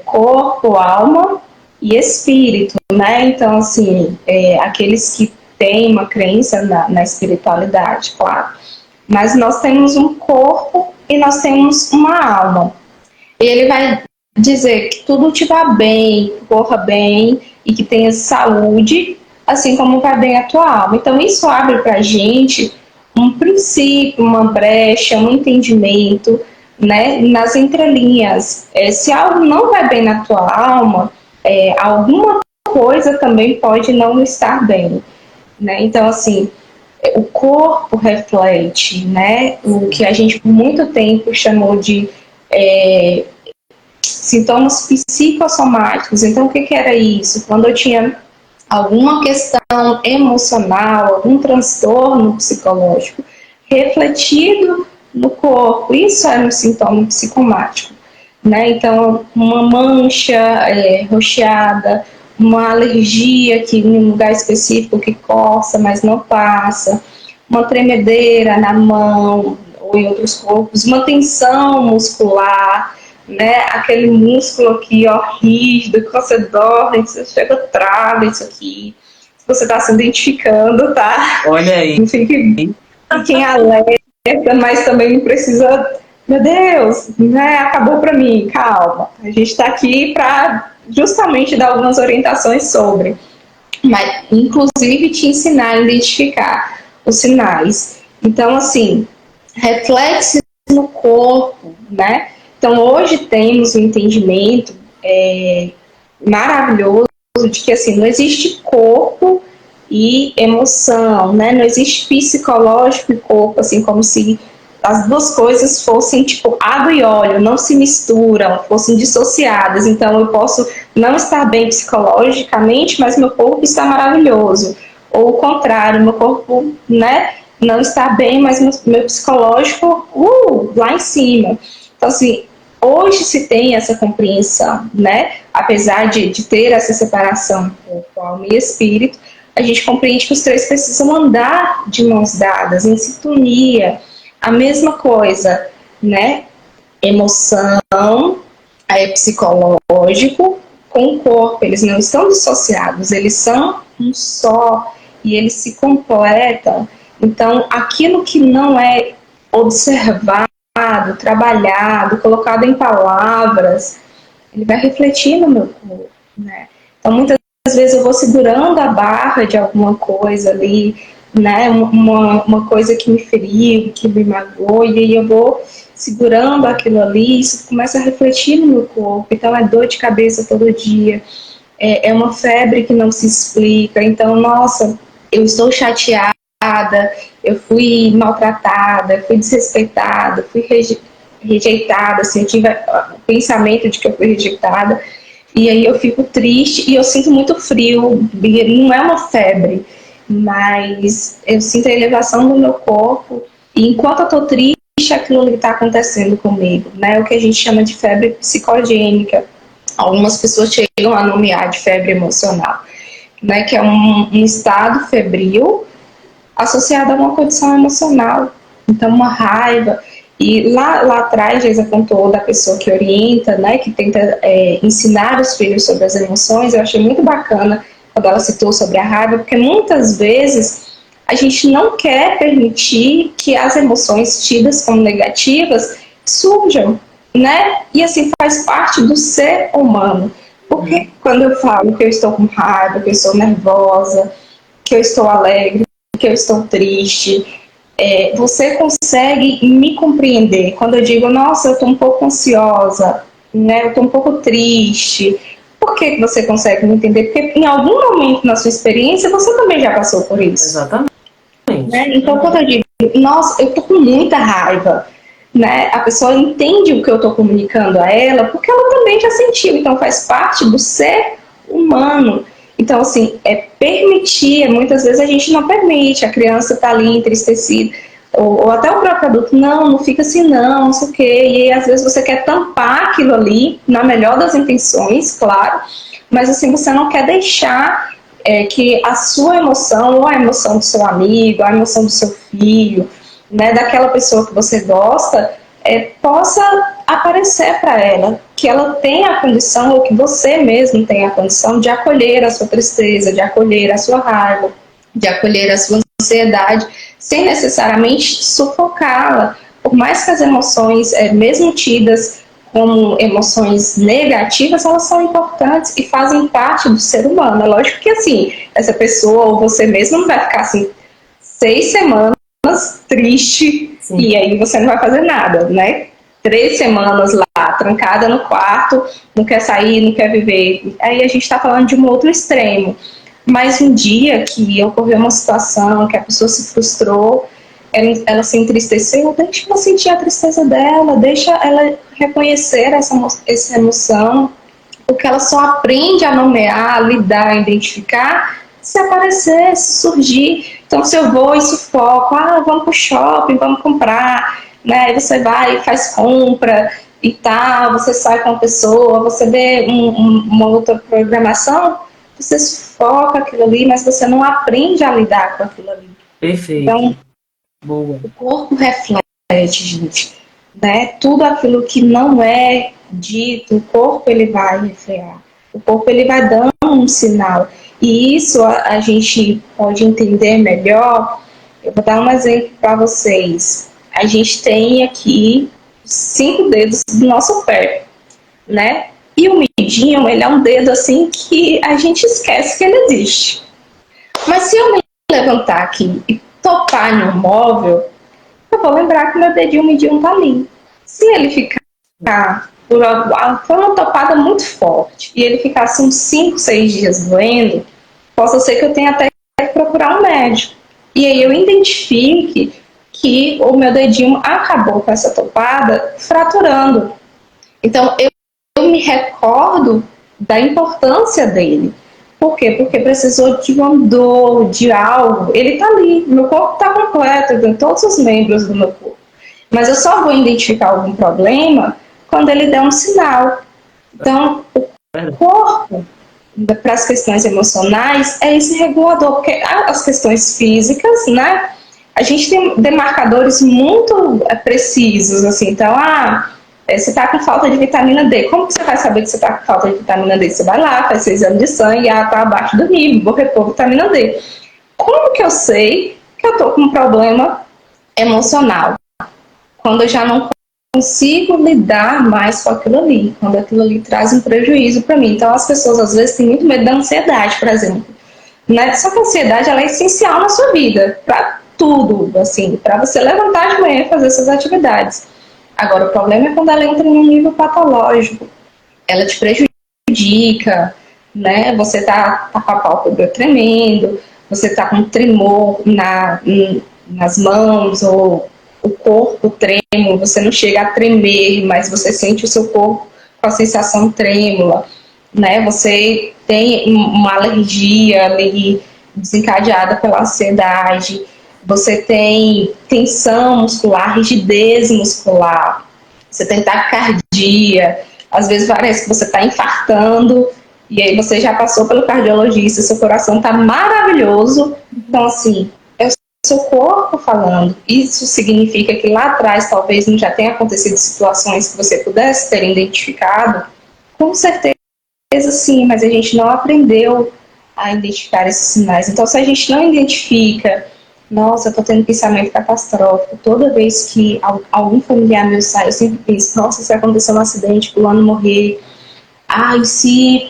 corpo, alma e espírito, né? Então, assim, aqueles que têm uma crença na espiritualidade, claro. Mas nós temos um corpo e nós temos uma alma. E ele vai dizer que tudo te vá bem, corra bem e que tenha saúde, assim como vai bem a tua alma. Então, isso abre para a gente um princípio, uma brecha, um entendimento, né, nas entrelinhas. Se algo não vai bem na tua alma, alguma coisa também pode não estar bem, né? Então, assim, o corpo reflete, né, o que a gente por muito tempo chamou de sintomas psicossomáticos. Então, o que era isso? Quando eu tinha alguma questão emocional, algum transtorno psicológico refletido no corpo, isso era um sintoma psicomático, né? Então, uma mancha roxeada, uma alergia que em um lugar específico que coça, mas não passa, uma tremedeira na mão ou em outros corpos, uma tensão muscular, né? Aquele músculo aqui, ó, rígido, que você dorme, você chega, trava isso aqui. Se você está se identificando, tá? Olha aí. Não fiquem alerta, mas também não precisa, meu Deus, né? Acabou para mim, calma. A gente está aqui para justamente dar algumas orientações sobre, mas inclusive te ensinar a identificar os sinais. Então, assim, reflexos no corpo, né? Então, hoje temos um entendimento maravilhoso de que, assim, não existe corpo e emoção, né? Não existe psicológico e corpo, assim, como se as duas coisas fossem tipo água e óleo, não se misturam, fossem dissociadas. Então eu posso não estar bem psicologicamente, mas meu corpo está maravilhoso. Ou o contrário, meu corpo, né, não está bem, mas meu psicológico, lá em cima. Então, assim, hoje se tem essa compreensão, né? Apesar de ter essa separação corpo, alma e espírito, a gente compreende que os três precisam andar de mãos dadas, em sintonia. A mesma coisa, né? Emoção, psicológico com o corpo, eles não estão dissociados, eles são um só e eles se completam. Então, aquilo que não é observado, trabalhado, colocado em palavras, ele vai refletir no meu corpo, né? Então, muitas vezes eu vou segurando a barra de alguma coisa ali, né? Uma coisa que me feriu, que me magoou, e aí eu vou segurando aquilo ali, isso começa a refletir no meu corpo. Então, é dor de cabeça todo dia, é uma febre que não se explica. Então, nossa, eu estou chateada, eu fui maltratada, eu fui desrespeitada, fui rejeitada, assim, eu tive o pensamento de que eu fui rejeitada, e aí eu fico triste e eu sinto muito frio. Não é uma febre, mas eu sinto a elevação do meu corpo, e enquanto eu estou triste, aquilo que está acontecendo comigo, né? O que a gente chama de febre psicogênica. Algumas pessoas chegam a nomear de febre emocional, né? Que é um estado febril associado a uma condição emocional. Então, uma raiva. E lá atrás, Geisa contou da pessoa que orienta, né, que tenta ensinar os filhos sobre as emoções. Eu achei muito bacana quando ela citou sobre a raiva, porque muitas vezes a gente não quer permitir que as emoções tidas como negativas surjam, né? E assim, faz parte do ser humano. Porque quando eu falo que eu estou com raiva, que eu estou nervosa, que eu estou alegre, que eu estou triste, você consegue me compreender. Quando eu digo, nossa, eu estou um pouco ansiosa, né, eu estou um pouco triste, por que você consegue me entender? Porque em algum momento na sua experiência você também já passou por isso. Exatamente. Né? Então, quando eu digo, nossa, eu estou com muita raiva, né, a pessoa entende o que eu estou comunicando a ela, porque ela também já sentiu, então faz parte do ser humano. Então, assim, permitir, muitas vezes a gente não permite, a criança está ali entristecida, ou até o próprio adulto, não fica assim não sei o quê, e aí, às vezes você quer tampar aquilo ali, na melhor das intenções, claro, mas assim, você não quer deixar que a sua emoção, ou a emoção do seu amigo, a emoção do seu filho, né, daquela pessoa que você gosta, possa aparecer para ela, que ela tenha a condição, ou que você mesmo tenha a condição de acolher a sua tristeza, de acolher a sua raiva, de acolher a sua ansiedade, sem necessariamente sufocá-la. Por mais que as emoções, mesmo tidas como emoções negativas, elas são importantes e fazem parte do ser humano. É lógico que assim, essa pessoa ou você mesmo não vai ficar assim 6 semanas triste. Sim. E aí você não vai fazer nada, né? 3 semanas lá, trancada no quarto, não quer sair, não quer viver. Aí a gente está falando de um outro extremo. Mas um dia que ocorreu uma situação, que a pessoa se frustrou, ela se entristeceu, deixa ela sentir a tristeza dela, deixa ela reconhecer essa emoção, porque ela só aprende a nomear, a lidar, a identificar, se aparecer, se surgir. Então, se eu vou e sufoco, vamos pro shopping, vamos comprar, né? Aí você vai e faz compra e tal, você sai com a pessoa, você vê uma outra programação, você sufoca aquilo ali, mas você não aprende a lidar com aquilo ali. Perfeito. Então, boa. O corpo reflete, gente, né? Tudo aquilo que não é dito, o corpo ele vai refrear. O corpo ele vai dando um sinal. E isso a gente pode entender melhor. Eu vou dar um exemplo para vocês. A gente tem aqui 5 dedos do nosso pé, né? E o midinho, ele é um dedo assim que a gente esquece que ele existe. Mas se eu me levantar aqui e topar em um móvel, eu vou lembrar que meu dedinho midinho tá ali. Se ele ficar foi uma topada muito forte e ele ficar assim uns 5, 6 dias doendo, possa ser que eu tenha até que procurar um médico. E aí eu identifique que o meu dedinho acabou com essa topada fraturando. Então, eu me recordo da importância dele. Por quê? Porque precisou de uma dor, de algo. Ele está ali, meu corpo está completo, eu tenho todos os membros do meu corpo. Mas eu só vou identificar algum problema quando ele der um sinal. Então, o corpo, para as questões emocionais, é esse regulador, porque as questões físicas, né? A gente tem demarcadores muito precisos, assim, então, você está com falta de vitamina D. Como que você vai saber que você está com falta de vitamina D? Você vai lá, faz seu exame de sangue, está abaixo do nível, vou repor vitamina D. Como que eu sei que eu estou com um problema emocional? Quando eu já não consigo lidar mais com aquilo ali, quando aquilo ali traz um prejuízo para mim. Então, as pessoas às vezes têm muito medo da ansiedade, por exemplo. Né? Só que a ansiedade ela é essencial na sua vida, para tudo, assim, para você levantar de manhã e fazer suas atividades. Agora, o problema é quando ela entra em um nível patológico. Ela te prejudica, né? Você tá com a pálpebra tremendo, você tá com tremor nas mãos, ou o corpo trêmulo, você não chega a tremer, mas você sente o seu corpo com a sensação trêmula, né? Você tem uma alergia ali desencadeada pela ansiedade, você tem tensão muscular, rigidez muscular, você tem taquicardia, às vezes parece que você está infartando, e aí você já passou pelo cardiologista, seu coração está maravilhoso. Então, assim, é o seu corpo falando. Isso significa que lá atrás talvez não já tenha acontecido situações que você pudesse ter identificado? Com certeza sim, mas a gente não aprendeu a identificar esses sinais. Então, se a gente não identifica, nossa, eu estou tendo pensamento catastrófico, toda vez que algum familiar meu sai, eu sempre penso, nossa, se acontecer um acidente, fulano morrer, e se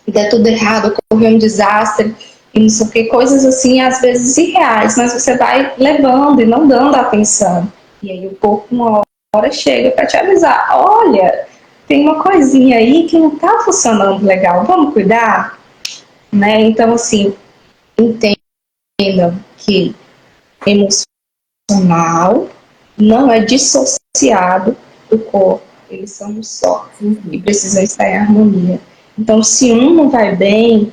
der tudo errado, ocorrer um desastre, e não sei o que, coisas assim, às vezes irreais, mas você vai levando e não dando atenção. E aí o corpo, uma hora, chega para te avisar, olha, tem uma coisinha aí que não está funcionando legal, vamos cuidar? Né? Então, assim, entendam que emocional não é dissociado do corpo, eles são um só e precisam estar em harmonia. Então, se um não vai bem,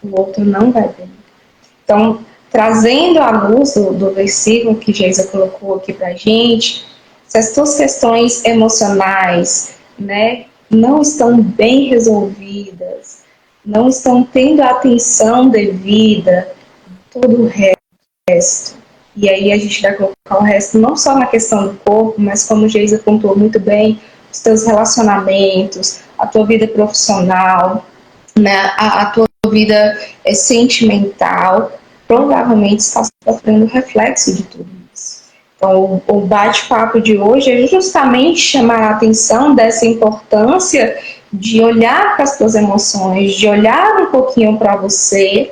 o outro não vai bem. Então, trazendo à luz do versículo que Geisa colocou aqui pra gente, se as tuas questões emocionais, né, não estão bem resolvidas, não estão tendo a atenção devida, todo o resto. E aí a gente vai colocar o resto não só na questão do corpo, mas como o Geisa pontuou muito bem, os teus relacionamentos, a tua vida profissional, né, a tua vida sentimental, provavelmente está sofrendo reflexo de tudo isso. Então, o bate-papo de hoje é justamente chamar a atenção dessa importância de olhar para as tuas emoções, de olhar um pouquinho para você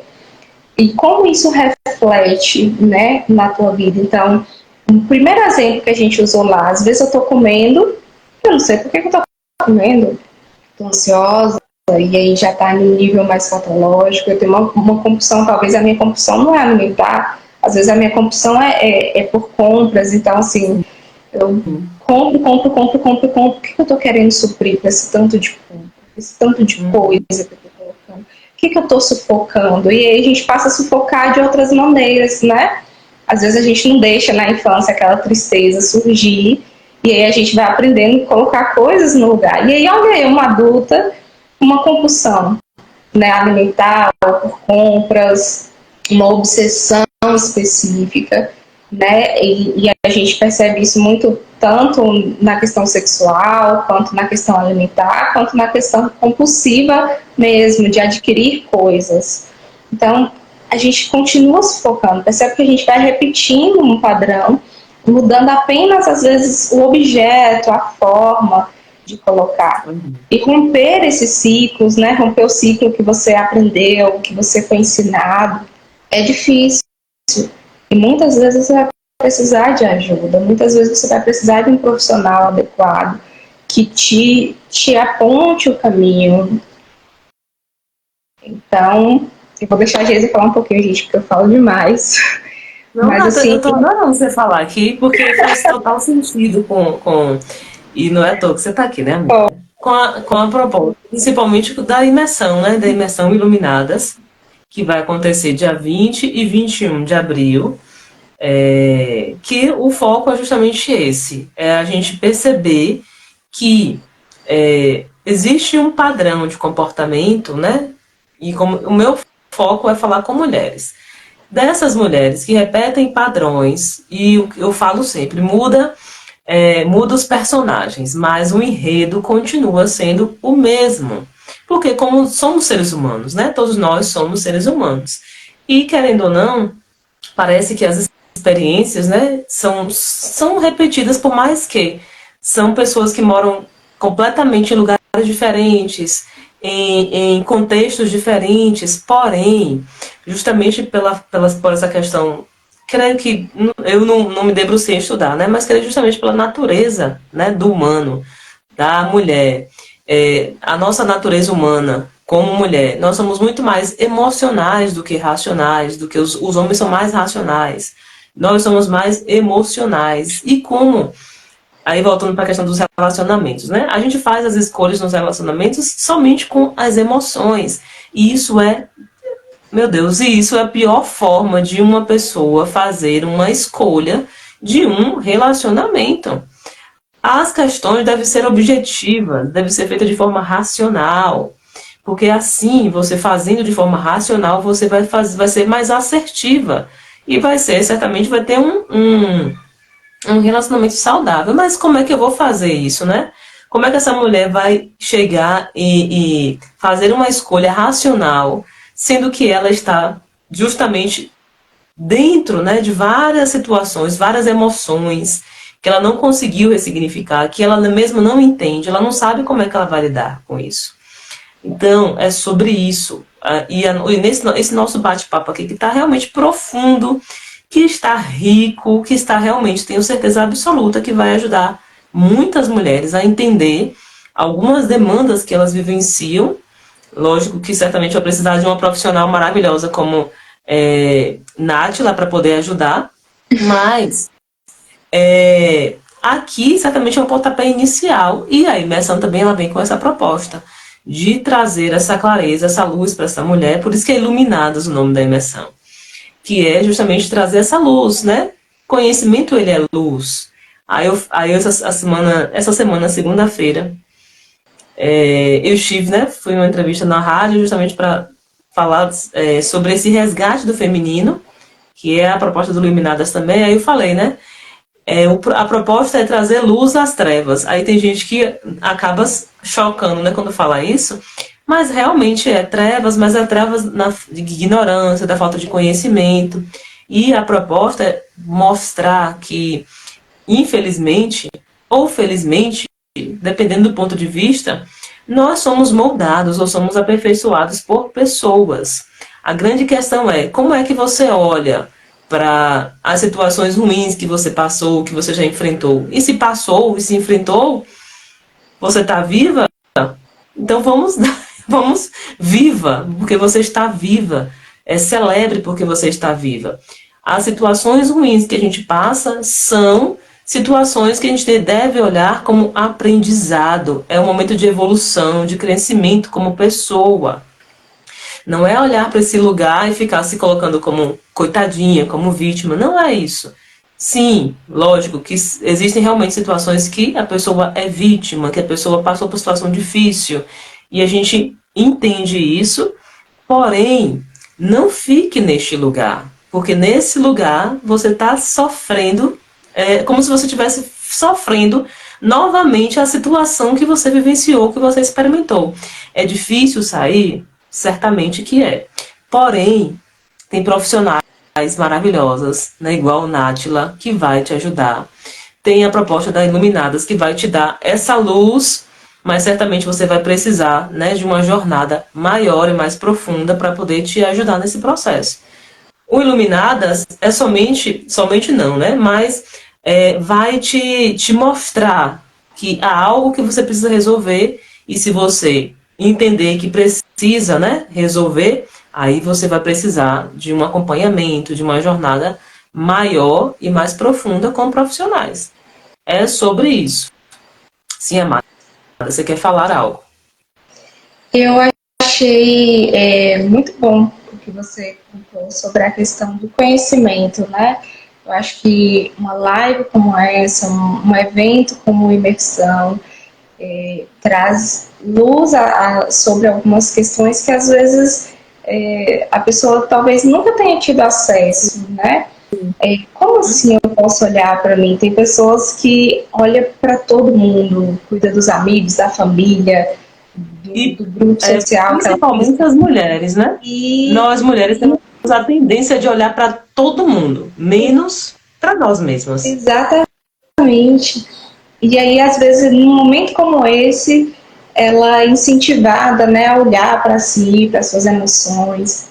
e como isso reflete, né, na tua vida. Então, o primeiro exemplo que a gente usou lá, às vezes eu estou comendo, eu não sei por que eu estou comendo, estou ansiosa, e aí já está no nível mais patológico, eu tenho uma compulsão, talvez a minha compulsão não é alimentar, às vezes a minha compulsão é por compras, então assim, eu compro, o que eu estou querendo suprir com esse tanto de compra, esse tanto de coisa que eu estou colocando? O que eu estou sufocando? E aí a gente passa a sufocar de outras maneiras, né? Às vezes a gente não deixa na infância aquela tristeza surgir, e aí a gente vai aprendendo a colocar coisas no lugar. E aí, olha aí, uma adulta, uma compulsão, né, alimentar por compras, uma obsessão específica, né, e a gente percebe isso muito tanto na questão sexual, quanto na questão alimentar, quanto na questão compulsiva mesmo, de adquirir coisas. Então, a gente continua se focando, percebe que a gente vai repetindo um padrão, mudando apenas, às vezes, o objeto, a forma de colocar. E romper esses ciclos, né? Romper o ciclo que você aprendeu, que você foi ensinado, é difícil. E muitas vezes você vai precisar de ajuda, muitas vezes você vai precisar de um profissional adequado que te aponte o caminho. Então, eu vou deixar a Geisa falar um pouquinho, gente, porque eu falo demais. Não, Mas Nata, assim, eu tô adorando você falar aqui, porque faz total sentido e não é à toa que você tá aqui, né, amiga? Com a proposta, principalmente da imersão, né, da imersão Iluminadas, que vai acontecer dia 20 e 21 de abril, que o foco é justamente esse, é a gente perceber que existe um padrão de comportamento, né, e como o meu foco é falar com mulheres. Dessas mulheres que repetem padrões, e eu falo sempre, muda os personagens, mas o enredo continua sendo o mesmo. Porque como somos seres humanos, né? Todos nós somos seres humanos. E querendo ou não, parece que as experiências, né, são repetidas por mais que são pessoas que moram completamente em lugares diferentes, em contextos diferentes, porém, justamente por essa questão, creio que eu não me debrucei em estudar, né, mas creio justamente pela natureza, né, do humano, da mulher, a nossa natureza humana como mulher, nós somos muito mais emocionais do que racionais, do que os homens são mais racionais. Nós somos mais emocionais. E como, aí voltando para a questão dos relacionamentos, né? A gente faz as escolhas nos relacionamentos somente com as emoções. E isso meu Deus, e isso é a pior forma de uma pessoa fazer uma escolha de um relacionamento. As questões devem ser objetivas, devem ser feitas de forma racional, porque assim, você fazendo de forma racional, você vai ser mais assertiva e certamente vai ter um relacionamento saudável. Mas como é que eu vou fazer isso, né? Como é que essa mulher vai chegar e fazer uma escolha racional, sendo que ela está justamente dentro, né, de várias situações, várias emoções que ela não conseguiu ressignificar, que ela mesma não entende, ela não sabe como é que ela vai lidar com isso. Então, é sobre isso. E nesse esse nosso bate-papo aqui, que está realmente profundo, que está rico, que está realmente, tenho certeza absoluta, que vai ajudar muitas mulheres a entender algumas demandas que elas vivenciam. Lógico que certamente eu precisar de uma profissional maravilhosa como Nátila para poder ajudar, mas aqui certamente é um pontapé inicial e a imersão também ela vem com essa proposta de trazer essa clareza, essa luz para essa mulher, por isso que é Iluminadas o nome da imersão, que é justamente trazer essa luz, né? Conhecimento, ele é luz. Essa semana, segunda-feira, eu estive, né? Fui uma entrevista na rádio justamente para falar sobre esse resgate do feminino, que é a proposta do Iluminadas também. Aí eu falei, né? A proposta é trazer luz às trevas. Aí tem gente que acaba chocando, né, quando fala isso, mas realmente é trevas, mas é trevas de ignorância, da falta de conhecimento. E a proposta é mostrar que, infelizmente, ou felizmente, dependendo do ponto de vista, nós somos moldados ou somos aperfeiçoados por pessoas. A grande questão é, como é que você olha para as situações ruins que você passou, que você já enfrentou? E se passou, e se enfrentou, você está viva? Então vamos viva, porque você está viva. Celebre porque você está viva. As situações ruins que a gente passa são situações que a gente deve olhar como aprendizado. É um momento de evolução, de crescimento como pessoa. Não é olhar para esse lugar e ficar se colocando como coitadinha, como vítima. Não é isso. Sim, lógico que existem realmente situações que a pessoa é vítima, que a pessoa passou por situação difícil. E a gente entende isso, porém, não fique neste lugar. Porque nesse lugar você está sofrendo, como se você estivesse sofrendo novamente a situação que você vivenciou, que você experimentou. É difícil sair? Certamente que é. Porém, tem profissionais maravilhosas, né, igual Nátila, que vai te ajudar. Tem a proposta da Iluminadas, que vai te dar essa luz, mas certamente você vai precisar, né, de uma jornada maior e mais profunda para poder te ajudar nesse processo. O Iluminadas é somente não, né, mas vai te mostrar que há algo que você precisa resolver e se você entender que precisa, né, resolver, aí você vai precisar de um acompanhamento, de uma jornada maior e mais profunda com profissionais. É sobre isso. Sim, Amada, você quer falar algo? Eu achei muito bom o que você contou sobre a questão do conhecimento, né? Eu acho que uma live como essa, um evento como Imersão, traz luz sobre algumas questões que às vezes a pessoa talvez nunca tenha tido acesso, né? Como assim eu posso olhar para mim? Tem pessoas que olham para todo mundo, cuida dos amigos, da família, E do grupo social que ela principalmente as mulheres, né? e Nós mulheres temos a tendência de olhar para todo mundo, menos para nós mesmas. exatamente. E aí, às vezes, num momento como esse, ela é incentivada, né, a olhar para si, para suas emoções.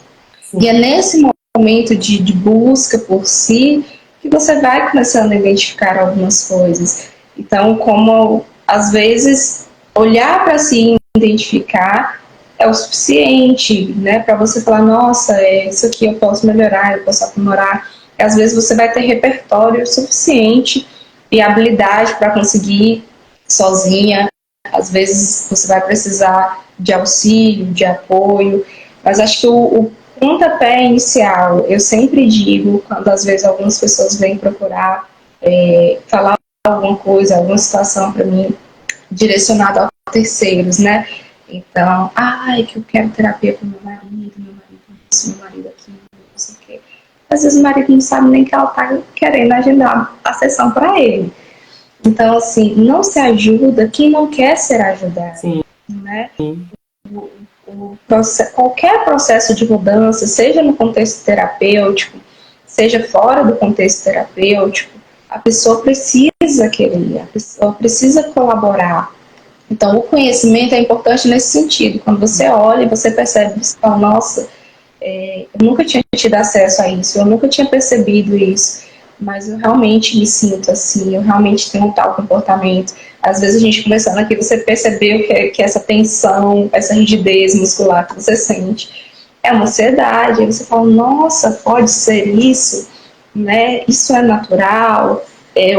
E é nesse momento de busca por si que você vai começando a identificar algumas coisas. Então, como às vezes olhar para si e identificar é o suficiente, né, para você falar, nossa, isso aqui eu posso melhorar, eu posso aprimorar. E, às vezes você vai ter repertório suficiente e habilidade para conseguir sozinha. Às vezes você vai precisar de auxílio, de apoio, mas acho que o pontapé inicial, eu sempre digo, quando às vezes algumas pessoas vêm procurar falar alguma coisa, alguma situação para mim, direcionada a terceiros, né? Então, é que eu quero terapia com meu marido isso, meu marido aqui, não sei o quê. Às vezes o marido não sabe nem que ela está querendo agendar a sessão para ele. Então, assim, não se ajuda quem não quer ser ajudado, Sim. né? Qualquer processo de mudança, seja no contexto terapêutico, seja fora do contexto terapêutico, a pessoa precisa querer, a pessoa precisa colaborar. Então, o conhecimento é importante nesse sentido. Quando você olha e você percebe, você fala, nossa, eu nunca tinha tido acesso a isso, eu nunca tinha percebido isso, mas eu realmente me sinto assim, eu realmente tenho um tal comportamento. Às vezes a gente conversando aqui, você percebeu que essa tensão, essa rigidez muscular que você sente é uma ansiedade. Aí você fala, nossa, pode ser isso, né? Isso é natural.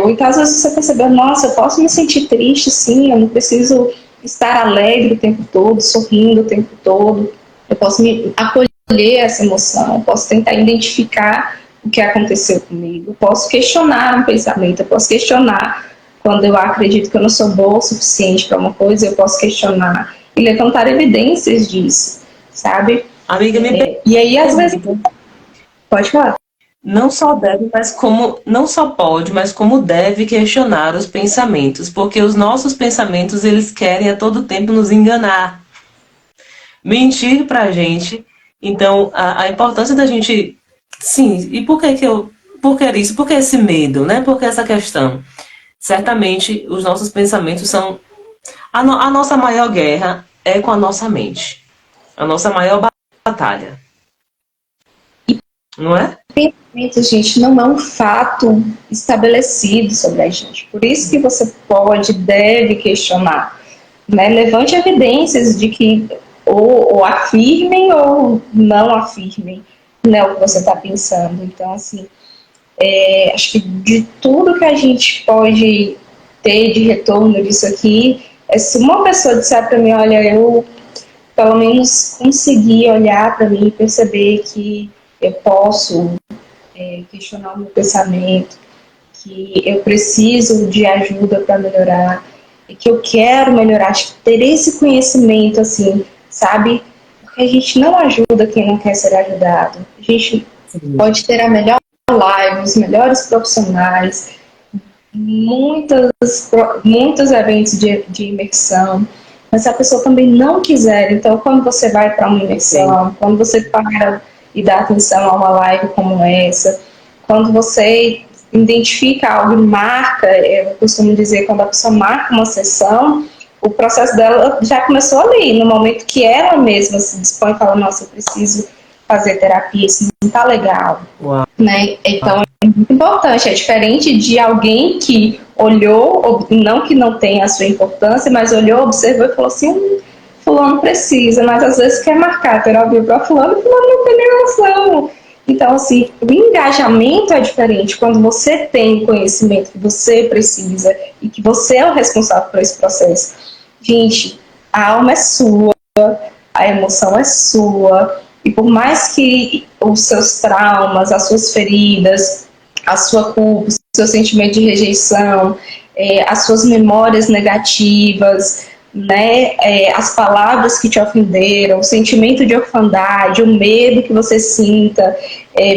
Ou então às vezes você percebeu, nossa, eu posso me sentir triste, sim, eu não preciso estar alegre o tempo todo, sorrindo o tempo todo. Eu posso me acolher essa emoção, posso tentar identificar o que aconteceu comigo, posso questionar um pensamento, eu posso questionar quando eu acredito que eu não sou boa o suficiente para uma coisa, eu posso questionar e levantar evidências disso, sabe? Amiga, E aí às vezes pode falar. Não só deve, mas como não só pode, mas como deve questionar os pensamentos, porque os nossos pensamentos eles querem a todo tempo nos enganar, mentir pra gente. Então, a importância da gente, sim, e por que isso? Por que esse medo, né? Por que essa questão? Certamente, os nossos pensamentos são a nossa maior guerra é com a nossa mente, a nossa maior batalha, não é? Pensamentos, gente, não é um fato estabelecido sobre a gente. Por isso que você pode, deve questionar, né? Levante evidências de que ou afirmem ou não afirmem, né, o que você está pensando. Então, assim, acho que de tudo que a gente pode ter de retorno disso aqui, se uma pessoa disser para mim, olha, eu pelo menos consegui olhar para mim e perceber que eu posso questionar o meu pensamento, que eu preciso de ajuda para melhorar e que eu quero melhorar, acho que ter esse conhecimento, assim, sabe? Porque a gente não ajuda quem não quer ser ajudado. A gente pode ter a melhor live, os melhores profissionais, muitos eventos de imersão, mas se a pessoa também não quiser, então quando você vai para uma imersão, quando você para e dá atenção a uma live como essa, quando você identifica algo e marca, eu costumo dizer, quando a pessoa marca uma sessão, o processo dela já começou ali, no momento que ela mesma se dispõe e fala, nossa, eu preciso fazer terapia, isso não está legal. Né? Então é muito importante, é diferente de alguém que olhou, não que não tenha a sua importância, mas olhou, observou e falou assim, fulano precisa, mas às vezes quer marcar terapia para fulano e fulano não tem nem noção. Então, assim, o engajamento é diferente quando você tem o conhecimento que você precisa e que você é o responsável por esse processo. Gente, a alma é sua, a emoção é sua, e por mais que os seus traumas, as suas feridas, a sua culpa, o seu sentimento de rejeição, as suas memórias negativas, né, as palavras que te ofenderam, o sentimento de orfandade, o medo que você sinta,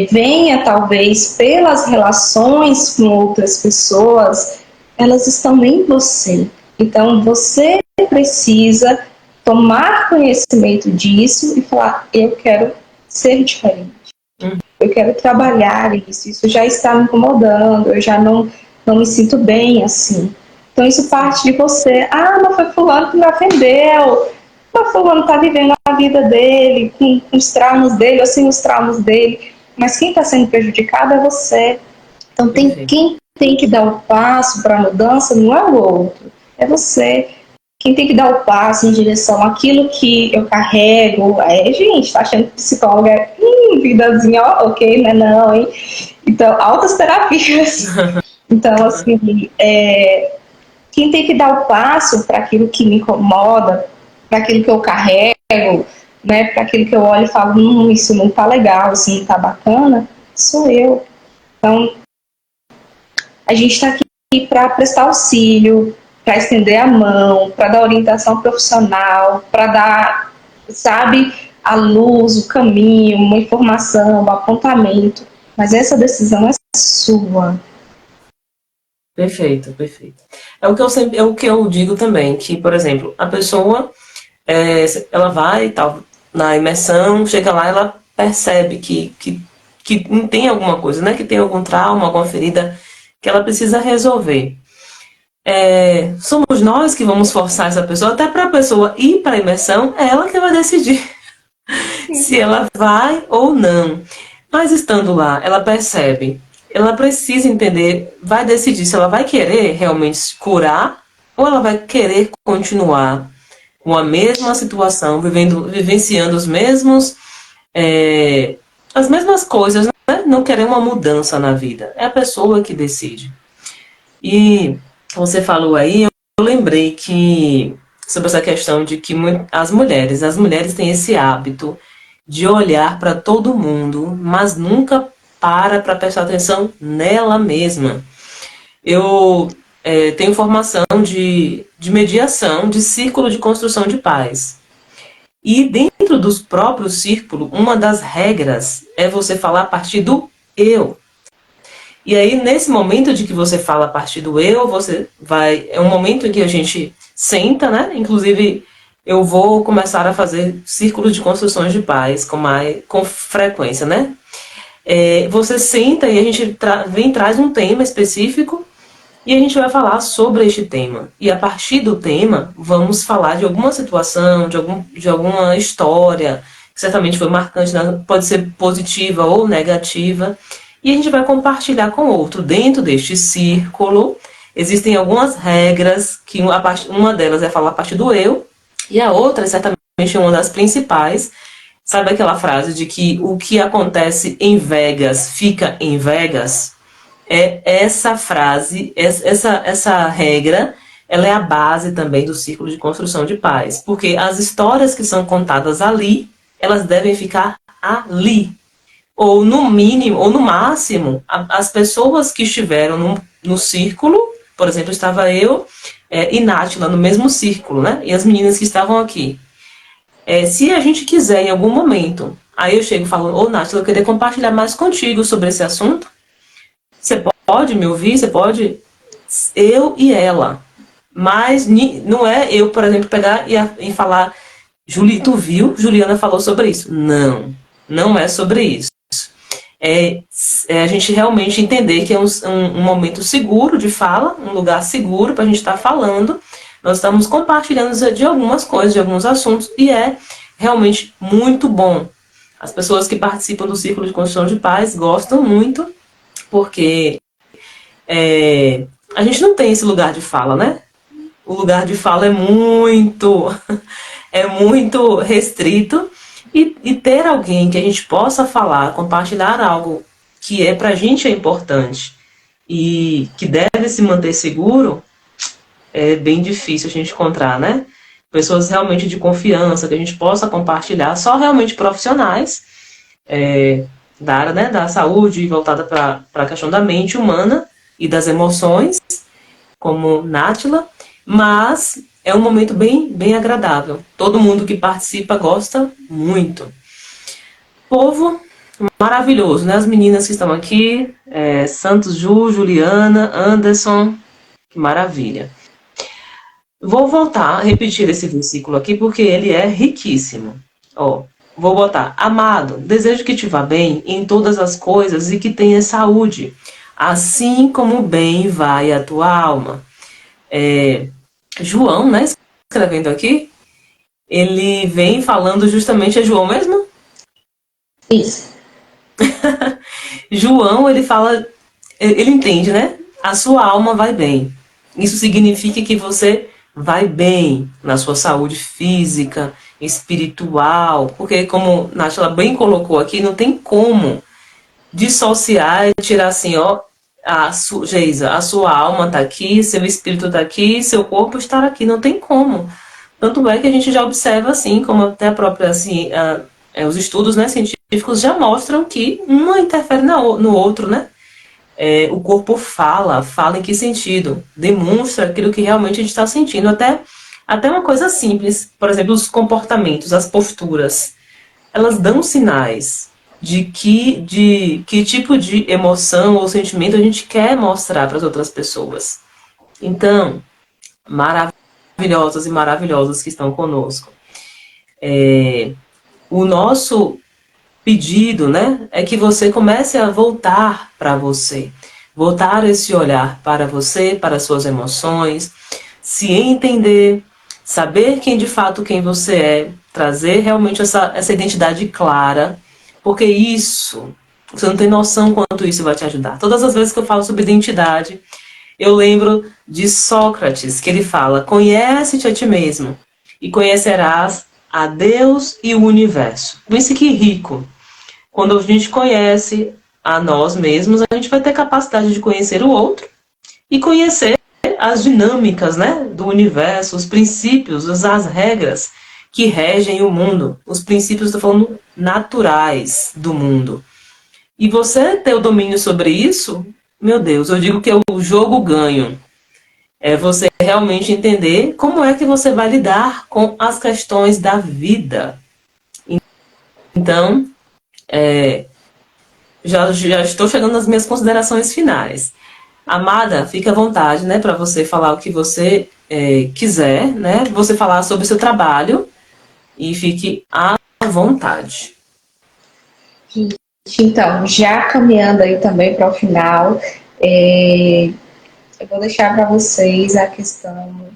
venha talvez pelas relações com outras pessoas, elas estão em você. Então você precisa tomar conhecimento disso e falar, eu quero ser diferente. Eu quero trabalhar isso já está me incomodando, eu já não me sinto bem assim. Então isso parte de você. Ah, mas foi fulano que me ofendeu. Mas fulano está vivendo a vida dele, com os traumas dele, ou sem os traumas dele. Mas quem está sendo prejudicado é você. Então quem tem que dar o passo para a mudança não é o outro, é você. Quem tem que dar o passo em direção àquilo que eu carrego, gente, tá achando que psicóloga é vidazinha, ó, ok, né, não, hein? Então, altas terapias. Então, assim, quem tem que dar o passo para aquilo que me incomoda, para aquilo que eu carrego, né, para aquilo que eu olho e falo, isso não tá legal, isso não tá bacana, sou eu. Então, a gente está aqui para prestar auxílio, para estender a mão, para dar orientação profissional, para dar, sabe, a luz, o caminho, uma informação, um apontamento. Mas essa decisão é sua. Perfeito, perfeito. É o que eu digo também, que, por exemplo, a pessoa, ela vai tal, na imersão, chega lá, ela percebe que tem alguma coisa, né? Que tem algum trauma, alguma ferida que ela precisa resolver. Somos nós que vamos forçar essa pessoa, até para a pessoa ir para a imersão, é ela que vai decidir se ela vai ou não. Mas estando lá, ela percebe, ela precisa entender, vai decidir se ela vai querer realmente se curar ou ela vai querer continuar com a mesma situação, vivenciando as mesmas coisas, né? Não querer uma mudança na vida. É a pessoa que decide. E você falou aí, eu lembrei que sobre essa questão de que as mulheres têm esse hábito de olhar para todo mundo, mas nunca para prestar atenção nela mesma. Eu tenho formação de mediação, de círculo de construção de paz. E dentro dos próprios círculos, uma das regras é você falar a partir do eu. E aí, nesse momento de que você fala a partir do eu, é um momento em que a gente senta, né? Inclusive, eu vou começar a fazer círculos de construções de paz com frequência, né? Você senta e a gente traz um tema específico e a gente vai falar sobre este tema. E a partir do tema, vamos falar de alguma situação, de alguma história, que certamente foi marcante, pode ser positiva ou negativa, e a gente vai compartilhar com o outro. Dentro deste círculo, existem algumas regras, que uma delas é falar a partir do eu, e a outra, certamente uma das principais, sabe aquela frase de que o que acontece em Vegas fica em Vegas? Essa frase, essa regra, ela é a base também do círculo de construção de paz. Porque as histórias que são contadas ali, elas devem ficar ali. Ou no mínimo, ou no máximo, as pessoas que estiveram no círculo, por exemplo, estava eu e Nátila no mesmo círculo, né? E as meninas que estavam aqui. Se a gente quiser em algum momento, aí eu chego e falo, ô Nátila, eu queria compartilhar mais contigo sobre esse assunto. Você pode me ouvir? Você pode? Eu e ela. Mas não é eu, por exemplo, pegar e falar, tu viu? Juliana falou sobre isso. Não, não é sobre isso. É a gente realmente entender que é um momento seguro de fala, um lugar seguro para a gente estar falando. Nós estamos compartilhando de algumas coisas, de alguns assuntos, e é realmente muito bom. As pessoas que participam do Círculo de Construção de Paz gostam muito, porque a gente não tem esse lugar de fala, né? O lugar de fala é muito restrito, E ter alguém que a gente possa falar, compartilhar algo que pra gente é importante e que deve se manter seguro, é bem difícil a gente encontrar, né? Pessoas realmente de confiança, que a gente possa compartilhar, só realmente profissionais da área, né, da saúde, voltada para a questão da mente humana e das emoções, como Nátila, mas é um momento bem agradável. Todo mundo que participa gosta muito. Povo maravilhoso, né? As meninas que estão aqui, Santos Ju, Juliana, Anderson, que maravilha. Vou voltar a repetir esse versículo aqui porque ele é riquíssimo. Ó, vou botar: Amado, desejo que te vá bem em todas as coisas e que tenha saúde, assim como bem vai a tua alma. João, né, escrevendo aqui, ele vem falando justamente, é João mesmo? Isso. João, ele fala, ele entende, né? A sua alma vai bem. Isso significa que você vai bem na sua saúde física, espiritual, porque como Náshila bem colocou aqui, não tem como dissociar e tirar assim, ó, Geisa, a sua alma está aqui, seu espírito está aqui, seu corpo está aqui, não tem como. Tanto é que a gente já observa assim, como até a própria assim, os estudos, né, científicos já mostram que uma interfere no outro, né? O corpo fala em que sentido? Demonstra aquilo que realmente a gente está sentindo. Até uma coisa simples, por exemplo, os comportamentos, as posturas, elas dão sinais de que tipo de emoção ou sentimento a gente quer mostrar para as outras pessoas. Então, maravilhosas e maravilhosos que estão conosco. O nosso pedido, né, é que você comece a voltar para você, voltar esse olhar para você, para as suas emoções, se entender, saber quem de fato quem você é, trazer realmente essa identidade clara, porque isso, você não tem noção quanto isso vai te ajudar. Todas as vezes que eu falo sobre identidade, eu lembro de Sócrates, que ele fala: conhece-te a ti mesmo e conhecerás a Deus e o universo. Pense que rico. Quando a gente conhece a nós mesmos, a gente vai ter capacidade de conhecer o outro e conhecer as dinâmicas, né, do universo, os princípios, as regras que regem o mundo. Os princípios, estou falando, naturais do mundo. E você ter o domínio sobre isso, meu Deus, eu digo que é o jogo ganho. É você realmente entender como é que você vai lidar com as questões da vida. Então, já estou chegando nas minhas considerações finais. Amada, fique à vontade, né, para você falar o que você quiser, né, você falar sobre o seu trabalho e fique à vontade. Então, já caminhando aí também para o final, eu vou deixar para vocês a questão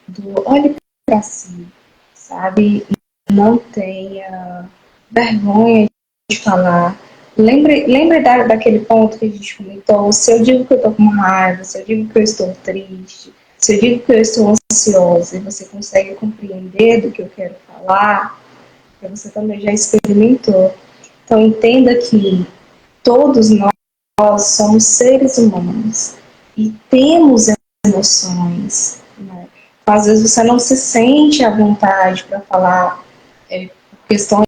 do olhe para si, sabe? Não tenha vergonha de falar. Lembre daquele ponto que a gente comentou: se eu digo que eu estou com raiva, se eu digo que eu estou triste, se eu digo que eu estou ansiosa, e você consegue compreender do que eu quero falar, porque você também já experimentou. Então, entenda que todos nós somos seres humanos e temos emoções, né? Às vezes você não se sente à vontade para falar questões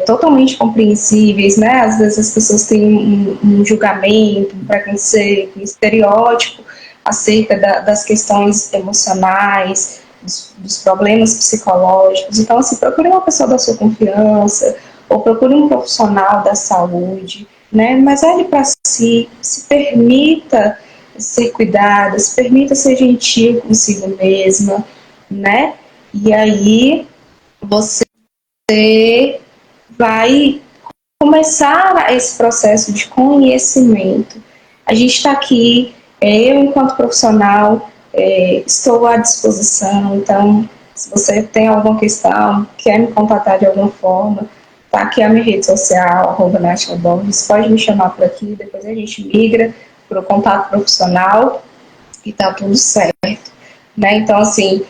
totalmente compreensíveis, né? Às vezes as pessoas têm um julgamento, um preconceito, um estereótipo acerca das questões emocionais, dos problemas psicológicos. Então, assim, procure uma pessoa da sua confiança ou procure um profissional da saúde, né? Mas olhe para si, se permita ser cuidada, se permita ser gentil consigo mesma, né? E aí você vai começar esse processo de conhecimento. A gente está aqui, eu enquanto profissional estou à disposição, então se você tem alguma questão, quer me contatar de alguma forma, tá aqui a minha rede social, @NátilaBorges, pode me chamar por aqui, depois a gente migra para o contato profissional e tá tudo certo, né? Então, assim,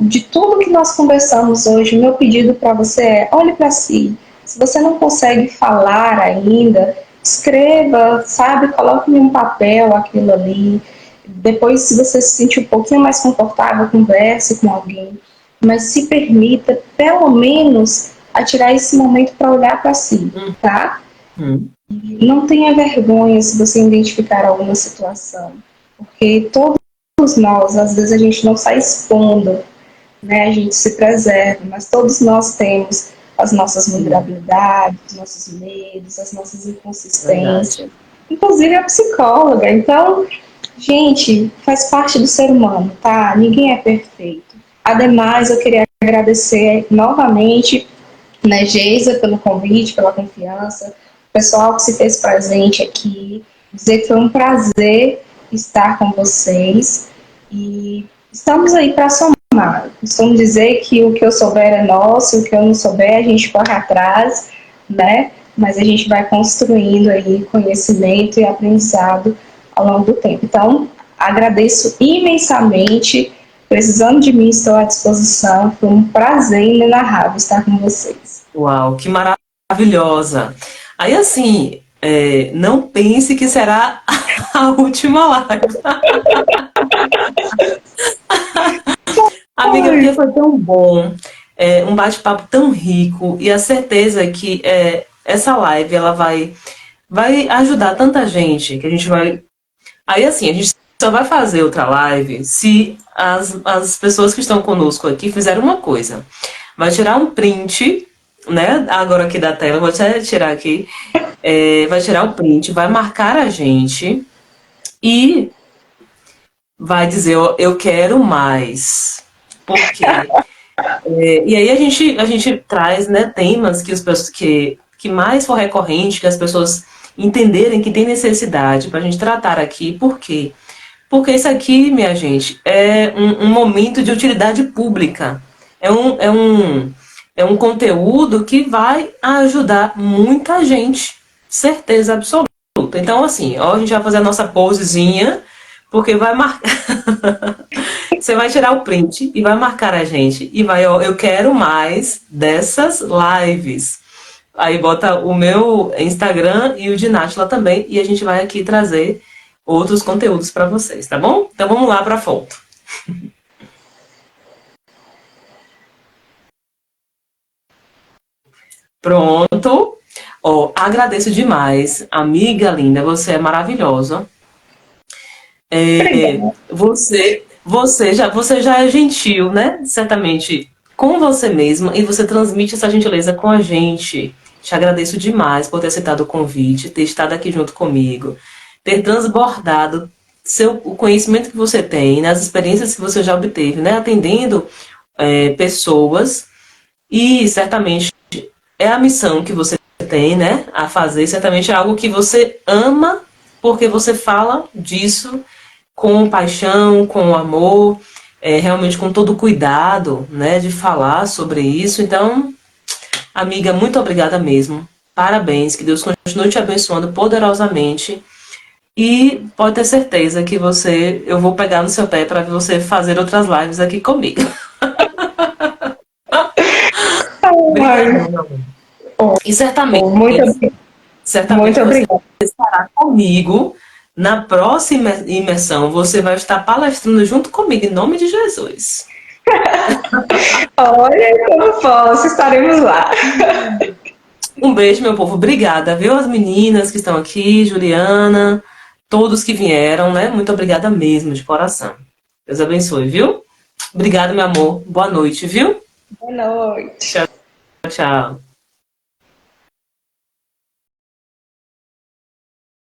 de tudo que nós conversamos hoje, o meu pedido para você é: olhe para si. Se você não consegue falar ainda, escreva, sabe? Coloque em um papel aquilo ali. Depois, se você se sentir um pouquinho mais confortável, converse com alguém. Mas se permita, pelo menos, a tirar esse momento para olhar para si, tá? Hum. E não tenha vergonha se você identificar alguma situação, porque todos nós, às vezes a gente não sai expondo, né? A gente se preserva, mas todos nós temos as nossas vulnerabilidades, os nossos medos, as nossas Verdade. inconsistências, inclusive a psicóloga. Então, gente, faz parte do ser humano, tá? Ninguém é perfeito. Ademais, eu queria agradecer novamente, né, Geisa, pelo convite, pela confiança, o pessoal que se fez presente aqui, dizer que foi um prazer estar com vocês e estamos aí para somar. Costumo dizer que o que eu souber é nosso, o que eu não souber a gente corre atrás, né? Mas a gente vai construindo aí conhecimento e aprendizado ao longo do tempo. Então, agradeço imensamente. Precisando de mim, estou à disposição. Foi um prazer inenarrável estar com vocês. Uau, que maravilhosa. Aí, assim, não pense que será a última live. Amiga, porque foi tão bom, um bate-papo tão rico, e a certeza que essa live ela vai ajudar tanta gente, que a gente vai. Aí, assim, a gente só vai fazer outra live se as pessoas que estão conosco aqui fizerem uma coisa. Vai tirar um print, né? Agora aqui da tela, vou até tirar aqui. Vai tirar o print, vai marcar a gente e vai dizer: eu quero mais. Por quê? E aí a gente traz, né, temas que mais for recorrente, que as pessoas entenderem que tem necessidade para a gente tratar aqui. Por quê? Porque isso aqui, minha gente, é um momento de utilidade pública. É um conteúdo que vai ajudar muita gente. Certeza absoluta. Então, assim, ó, a gente vai fazer a nossa posezinha, porque vai marcar. Você vai tirar o print e vai marcar a gente. E vai, ó, eu quero mais dessas lives. Aí bota o meu Instagram e o de Nátila também. E a gente vai aqui trazer outros conteúdos para vocês, tá bom? Então vamos lá para a foto. Pronto. Ó, agradeço demais. Amiga linda, você é maravilhosa. Você já é gentil, né? Certamente com você mesma, e você transmite essa gentileza com a gente. Te agradeço demais por ter aceitado o convite, ter estado aqui junto comigo, ter transbordado o conhecimento que você tem, né, as experiências que você já obteve, né, atendendo pessoas, e certamente é a missão que você tem, né, a fazer, certamente é algo que você ama, porque você fala disso com paixão, com amor, realmente com todo o cuidado, né, de falar sobre isso. Então, amiga, muito obrigada mesmo. Parabéns, que Deus continue te abençoando poderosamente. E pode ter certeza que eu vou pegar no seu pé para você fazer outras lives aqui comigo. Obrigada, meu amor. E certamente, Muito você obrigada. estará comigo na próxima imersão. Você vai estar palestrando junto comigo, em nome de Jesus. Olha como posso, estaremos lá. Um beijo, meu povo. Obrigada, viu? As meninas que estão aqui, Juliana, todos que vieram, né? Muito obrigada mesmo, de coração. Deus abençoe, viu? Obrigada, meu amor. Boa noite, viu? Boa noite. Tchau, tchau.